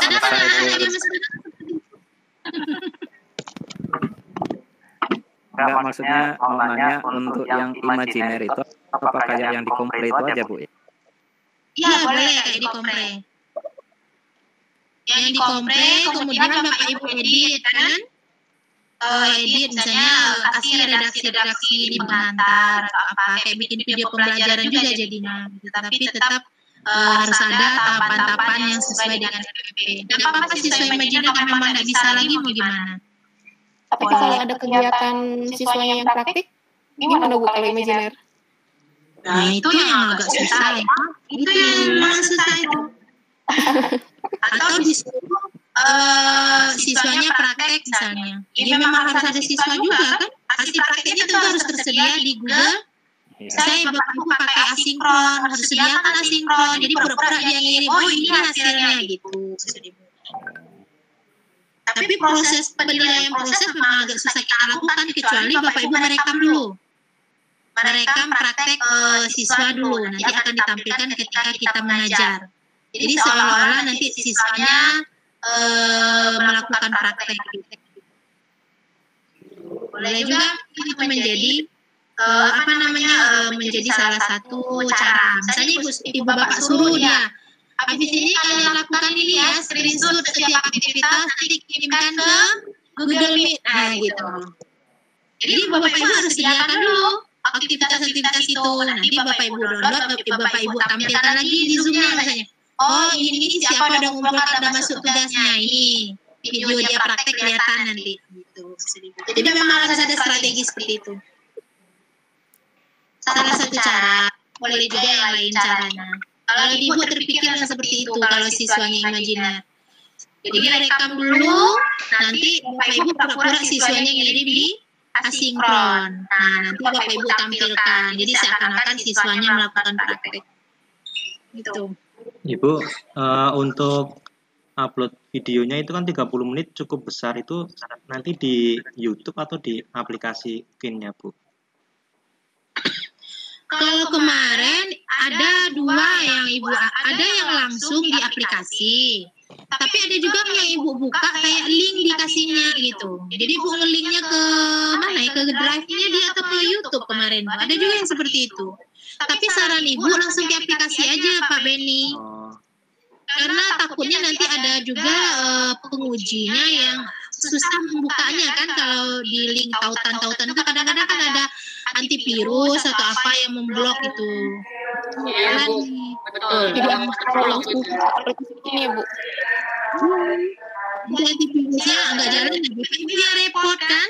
Enggak, maksudnya mau nanya untuk yang imajiner itu apa kayak yang di kompre itu aja Bu? Iya boleh kayak di kompre. Yang di kompre kemudian Bapak Ibu edit kan? Edit misalnya kasih redaksi di pengantar atau apa kayak bikin video pembelajaran juga jadinya. Tapi tetap harus ada tahapan-tahapan yang sesuai dengan PPP. Dan apa siswa imajiner kan memang nggak bisa lagi mau gimana? Tapi kalau ada kegiatan siswanya yang praktik, gimana Bu kalau imajiner? Nah itu yang agak susah ya. Itu yang susah itu. Atau disuruh siswanya praktek misalnya. Jadi memang harus ada siswa juga kan. Hasil prakteknya itu harus tersedia di Google. Saya Bapak Ibu pakai asinkron, harus sediakan asinkron. Jadi pura-pura dia ngirim, oh ini hasilnya gitu. Tapi proses penilaian proses memang agak susah kita lakukan kecuali Bapak Ibu merekam dulu. Merekam praktek siswa dulu, nanti akan ditampilkan ketika kita mengajar. Jadi seolah-olah nanti siswanya melakukan praktek. Boleh juga itu menjadi menjadi salah satu cara. Misalnya ibu bapak suruh dia, habis ini kalian lakukan ini ya, screenshot setiap aktivitas nanti kirimkan ke Google Meet, nah gitu. Jadi bapak ibu harus sediakan dulu aktivitas-aktivitas itu. Nanti bapak ibu download, bapak ibu tampilkan lagi di Zoom-nya misalnya. Oh ini siapa udah ngumpulkan, udah masuk tugasnya, ini video dia praktek kelihatan nanti. Gitu. Jadi memang harus ada strategi seperti itu. Salah satu cara, boleh juga yang lain caranya. Kalau ibu terpikir yang seperti itu, kalau siswanya imajiner. Jadi rekam dulu, nanti bapak ibu pura-pura siswanya ngirim di asinkron. Nah, nanti Bapak Ibu tampilkan. Jadi seakan-akan siswanya melakukan praktek. Gitu. Ibu, untuk upload videonya itu kan 30 menit cukup besar, itu nanti di YouTube atau di aplikasi Kin-nya, Bu? Kalau kemarin ada 2 yang Ibu, ada yang langsung di aplikasi. Tapi ada juga yang Ibu buka kayak link dikasihnya gitu. Jadi Ibu nge-linknya ke mana ya, ke drive-nya dia atau ke YouTube kemarin. Ada juga yang seperti itu. Tapi saran Ibu langsung ke aplikasi aja Pak Benny. Karena takutnya nanti ada juga pengujinya yang susah membukanya kan, kalau di link tautan-tautan itu kadang-kadang kan ada antivirus atau apa yang memblok itu. Iya, Bu. Betul. Jadi kalau langsung ke aplikasi ini ya Bu. Jadi antivirusnya nggak jalan, Ibu yang repot kan?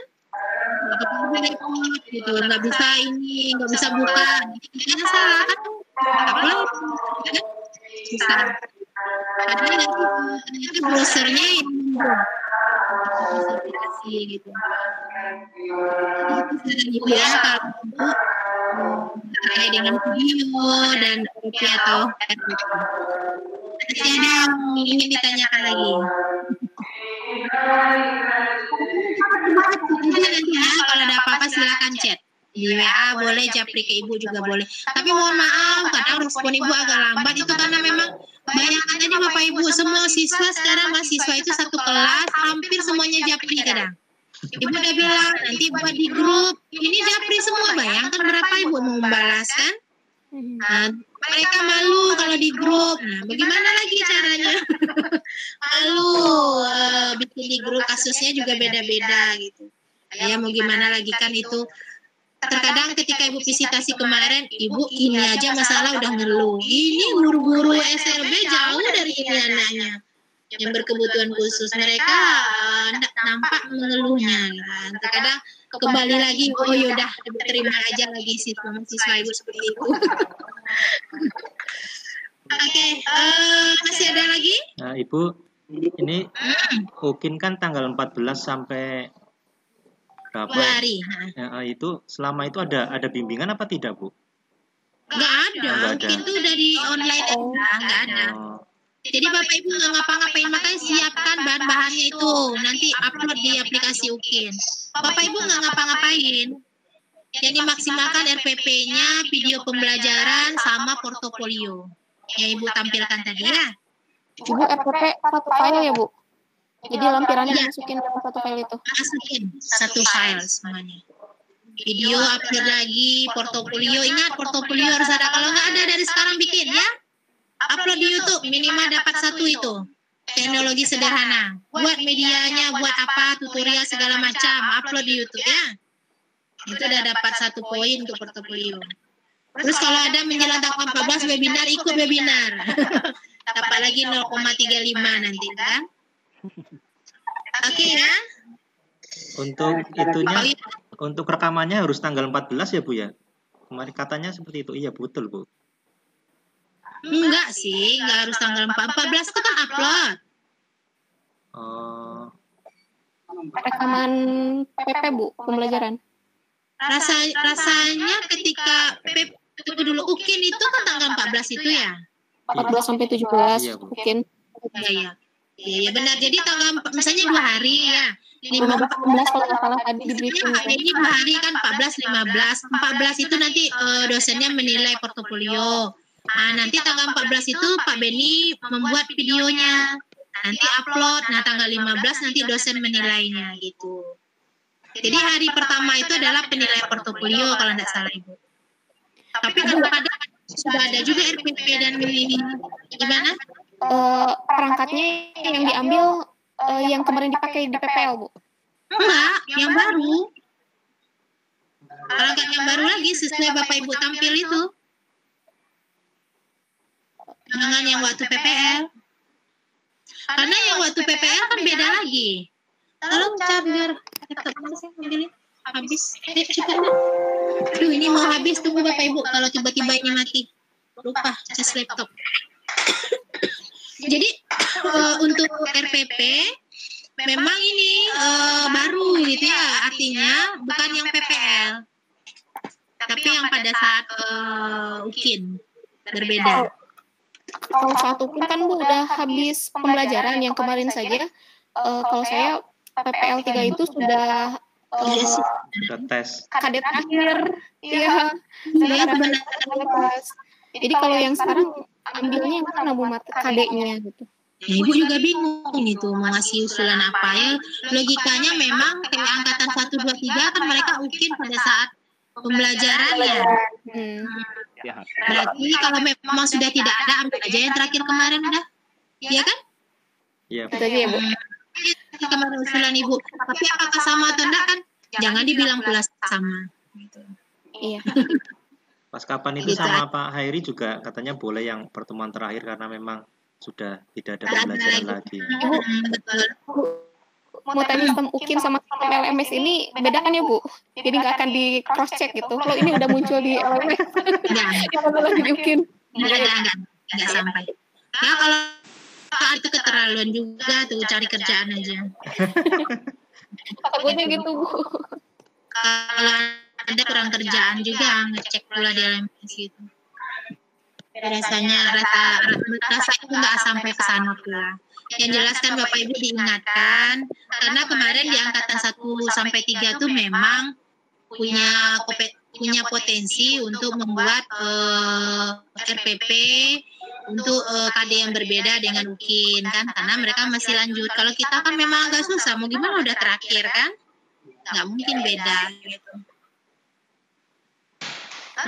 Repot gitu, nggak bisa ini, nggak bisa buka. Ini salah kan? Apa? Susah. Karena nanti browsernya yang aplikasi gitu. Ibu ya, kalau terkait dengan video dan kopi atau ada yang ingin ditanyakan lagi. Nanti ya, kalau ada apa-apa silakan chat di WA, boleh japri ke Ibu juga boleh. Tapi mohon maaf, kadang respon Ibu agak lambat itu karena memang bayangkan aja Bapak Ibu, semua siswa sekarang mahasiswa itu satu kelas, hampir semuanya japri kadang. Ibu udah bilang nanti buat di grup, ini japri semua, bayangkan berapa Ibu mau membalas kan? Nah, mereka malu kalau di grup. Nah, bagaimana lagi caranya? Malu, bikin di grup kasusnya juga beda-beda gitu. Ya mau gimana lagi kan itu. Terkadang ketika Ibu visitasi kemarin, Ibu ini aja masalah udah ngeluh. Ini guru-guru SRB jauh dari ini anaknya yang berkebutuhan khusus. Mereka nampak mengeluhnya. Kan. Terkadang kembali lagi, oh yaudah terima aja lagi siswa Ibu seperti itu. Oke, masih ada lagi? Nah, Ibu, ini mungkin kan tanggal 14 sampai berapa? 2 hari. Ya, itu selama itu ada bimbingan apa tidak, Bu? Nggak ada. Mungkin itu dari online nggak ada. Jadi Bapak Ibu nggak ngapa-ngapain, makanya siapkan bahan-bahannya itu. Nanti upload di aplikasi UKIN. Bapak Ibu nggak ngapa-ngapain. Yang dimaksimalkan RPP-nya, video pembelajaran, sama portofolio. Yang Ibu tampilkan tadi ya. Ibu RPP satu file ya Bu? Jadi lampirannya dimasukin dalam satu file itu? Masukin satu file semuanya. Video upload lagi, portofolio. Ingat portofolio harus ada. Kalau nggak ada dari sekarang bikin ya. Upload di YouTube, minimal dapat 1 itu. Teknologi sederhana. Buat medianya, buat apa, tutorial segala macam. Upload di YouTube ya. Itu udah dapat 1 poin untuk portofolio. Terus kalau ada menjelang tanggal 14 webinar, ikut webinar. Dapat lagi 0,35 nanti kan. Oke ya. Untuk itunya, untuk rekamannya harus tanggal 14 ya Bu ya? Kemarin katanya seperti itu. Iya betul Bu. Enggak sih, enggak harus tanggal 14 itu kan upload. Rekaman PP Bu, pembelajaran. Rasanya ketika tunggu dulu, UKIN itu kan tanggal 14 itu ya? 14 sampai 17 UKIN. Iya benar. Jadi tanggal misalnya 2 hari ya. 15 kalau nggak salah tadi di briefing. Ini 2 hari kan 14, 15. 14 itu nanti dosennya menilai portofolio. Nah, nanti tanggal 14 itu Pak Benny membuat videonya. Nanti upload. Nah, tanggal 15 nanti dosen menilainya gitu. Jadi hari pertama itu adalah penilaian portofolio kalau tidak salah Ibu. Tapi kan sudah ada juga RPP dan ini gimana? Perangkatnya yang diambil yang kemarin dipakai di PPL, Bu? Enggak, yang baru. Perangkat yang baru lagi sesuai Bapak Ibu tampil itu. Dengan yang waktu PPL. Karena yang waktu PPL kan beda lagi. Tolong charger. Habis. Aduh, ini mau habis. Tunggu Bapak Ibu. Kalau tiba-tiba ini mati. Lupa cas laptop. Jadi untuk RPP memang ini baru gitu ya, artinya bukan yang PPL, tapi yang pada saat UKIN berbeda. Kalau satu pun kan Bu udah habis pembelajaran yang kemarin saja. Kalau saya PPL 3 itu sudah tes. kadet akhir. Iya. Jadi kalau yang sekarang ambilnya yang mana Bu mata kadeknya gitu. Ya, Ibu juga bingung itu mau ngasih usulan apa ya. Logikanya memang kayak angkatan 1, 2, 3 kan mereka UKIN pada saat pembelajaran ya. Berarti kalau memang sudah tidak ada, ambil aja yang terakhir kemarin udah. Iya kan? Iya. Itu aja ya Bu. Kemarin usulan Ibu. Tapi apakah sama atau enggak kan? Jangan dibilang pula sama. Iya. Pas kapan itu sama Pak Hairi juga katanya boleh yang pertemuan terakhir karena memang sudah tidak ada pembelajaran lagi. Betul. Mau tanya sistem UKIN sama sistem LMS ini beda kan ya Bu? Jadi nggak akan di cross check gitu. Kalau ini udah muncul di LMS, yang lagi di UKIN. Enggak sampai. Nah kalau itu keterlaluan juga tuh cari kerjaan aja. Takutnya gitu Bu. Kalau ada kurang kerjaan juga ngecek pula di LMS gitu. Rasanya rasa itu nggak sampai ke sana pula. Yang jelas kan Bapak Ibu diingatkan karena kemarin di angkatan 1 sampai 3 tuh memang punya potensi untuk membuat RPP untuk KD yang berbeda dengan UKIN kan, karena mereka masih lanjut. Kalau kita kan memang agak susah, mau gimana udah terakhir kan, nggak mungkin beda gitu.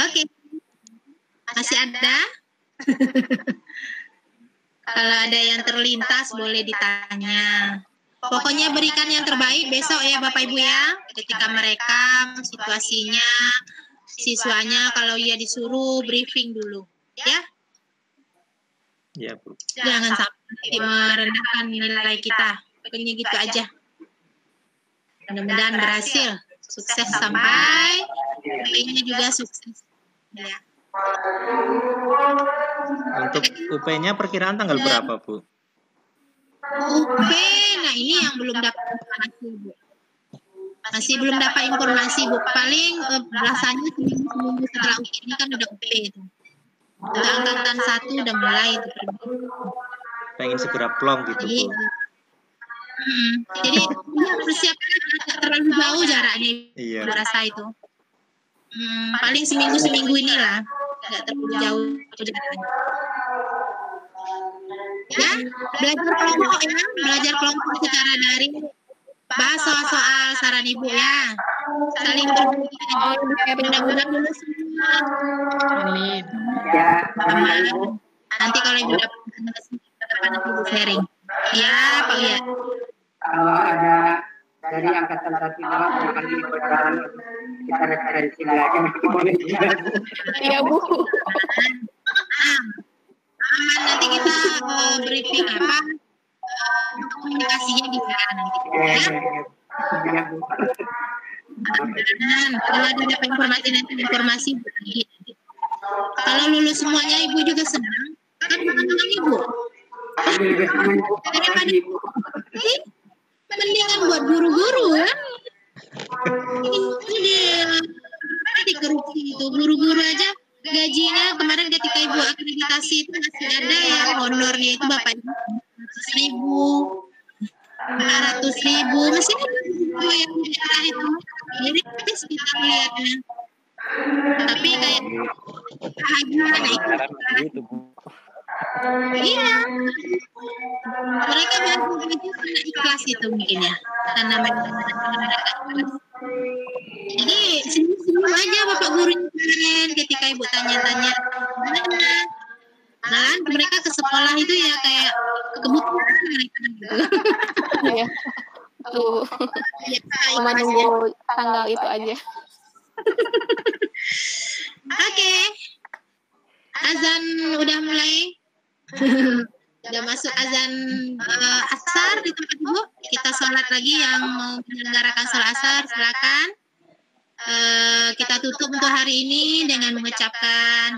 Oke. Masih ada? Kalau ada yang terlintas boleh ditanya. Pokoknya berikan yang terbaik besok ya Bapak Ibu ya. Ketika merekam situasinya, siswanya kalau ia disuruh briefing dulu. Ya? Iya Bu. Jangan sampai merendahkan nilai kita. Pokoknya gitu aja. Mudah-mudahan berhasil. Sukses sampai UP-nya juga sukses. Ya. Untuk UP-nya perkiraan tanggal berapa, Bu? UP, nah ini yang belum dapat informasi, Bu. Masih belum dapat informasi, Bu. Paling rasanya seminggu setelah UP ini kan udah UP itu. Untuk angkatan 1 udah mulai itu. Pengen segera plong gitu, Bu. Jadi ya, persiapkan agak terlalu jauh jaraknya, Iya. Rasa itu. Paling seminggu inilah. Nggak terlalu jauh jaraknya. Ya, belajar kelompok secara daring, bahas soal saran Ibu ya, saling berbagi, mudah-mudahan lulus semua. Amin. Ya, Ibu. Nanti kalau Ibu dapat nanti Ibu sharing. Ya, Pak ya. Kalau ada dari angkatan 1 barangkali bocoran kita referensi lagi boleh. Iya Bu. Aman, nanti kita briefing apa komunikasinya gimana nanti ya. Kalau ada informasi nanti informasi kalau lulus semuanya Ibu juga senang kan bukan Ibu daripada mendingan buat guru-guru kan ini korupsi itu guru-guru aja gajinya kemarin ketika Ibu akreditasi itu masih ada ya honornya itu Bapak Ibu 100.000 masih ada yang bicara itu jadi kita melihatnya tapi kayak gimana itu iya mereka bantu itu karena ikhlas itu mungkin ya karena mereka ikhlas jadi senyum aja Bapak guru kemarin ketika Ibu tanya-tanya gimana malahan mereka ke sekolah itu ya kayak kebutuhan mereka gitu Iya. Tuh. Cuma nunggu tanggal itu aja. Oke. Azan udah mulai. Udah masuk azan asar di tempat Ibu. Kita sholat lagi yang mau menyelenggarakan sholat asar silakan. kita tutup untuk hari ini dengan mengucapkan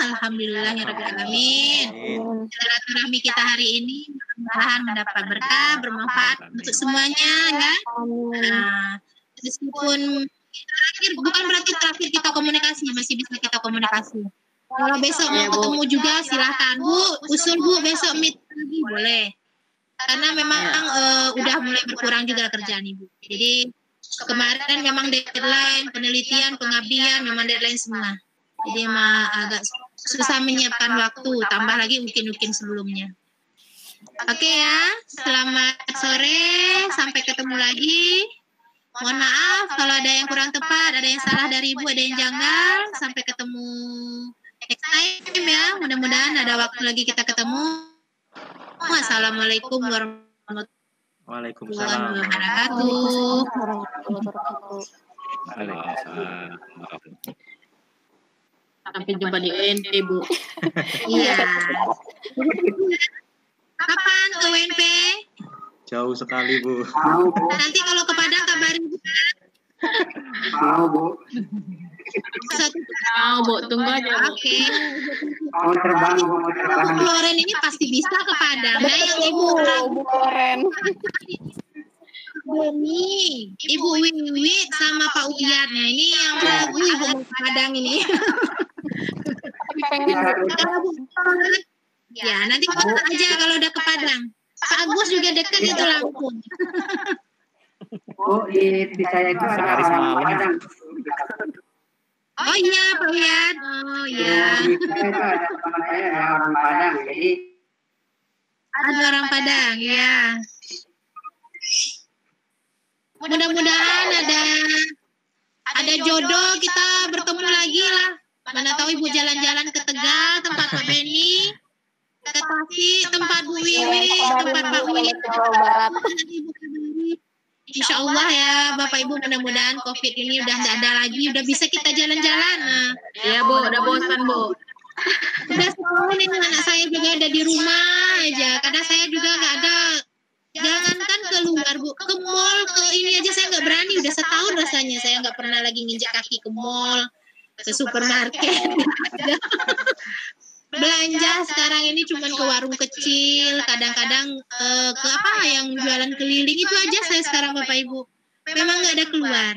alhamdulillahirrahmanirrahim. Silaturahmi kita hari ini mudah-mudahan mendapat berkah, bermanfaat untuk semuanya ya. Meskipun bukan berarti terakhir kita komunikasi, masih bisa kita komunikasi. Kalau besok mau ketemu juga silahkan Bu, usul Bu besok meet lagi boleh. Karena memang udah mulai berkurang juga kerjaan Ibu. Jadi kemarin memang deadline, penelitian, pengabdian, memang deadline semua. Jadi emang agak susah menyiapkan waktu, tambah lagi ukin-ukin sebelumnya. Oke ya, selamat sore, sampai ketemu lagi. Mohon maaf kalau ada yang kurang tepat, ada yang salah dari Ibu, ada yang janggal. Sampai ketemu next time ya, mudah-mudahan ada waktu lagi kita ketemu. Wassalamualaikum warahmatullahi Waalaikumsalam. wabarakatuh. Waalaikumsalam. Sampai jumpa di UNP, Bu. Iya. Kapan ke UNP? Jauh sekali, Bu. Mau Bu, Nanti kalau ke Padang kabarin juga. mau Bu, Bu, tunggu aja, Bu. Oke. mau terbang Bu, mau terbang. Bu Loren ini pasti bisa ke Padang. Nah, yang Ibu Loren. Ibu Wiwi sama Pak Ukiat. Nah, ini yang Ibu mau ke Padang ini. Tapi pengen Ya, nanti kontak aja kalau udah ke Padang. Pak Agus juga dekat itu Lampung. Bu, di saya itu ada Sehari orang semalam. Padang. Oh iya, Pak Ukiat. Oh iya. Di saya itu ada teman saya ada orang Padang, jadi Ada orang Padang, ya. Mudah-mudahan ada jodoh, kita bertemu lagi lah. Mana tahu Ibu jalan-jalan ke Tegal, tempat Pak Beni, ke Tasik, tempat Bu Wiwi, tempat Pak Wiwi. Insya Allah ya, Bapak Ibu, mudah-mudahan COVID ini udah nggak ada lagi, udah bisa kita jalan-jalan. Nah, Iya, Bu, udah bosan, Bu. udah setahun ini anak saya juga ada di rumah aja, karena saya juga nggak ada. Jangankan keluar Bu, ke mall, ke ini aja saya nggak berani. Udah setahun rasanya saya nggak pernah lagi nginjak kaki ke mall, ke supermarket. Belanja sekarang ini cuman ke warung kecil, kadang-kadang ke apa yang jualan keliling itu aja saya sekarang Bapak Ibu. Memang nggak ada keluar.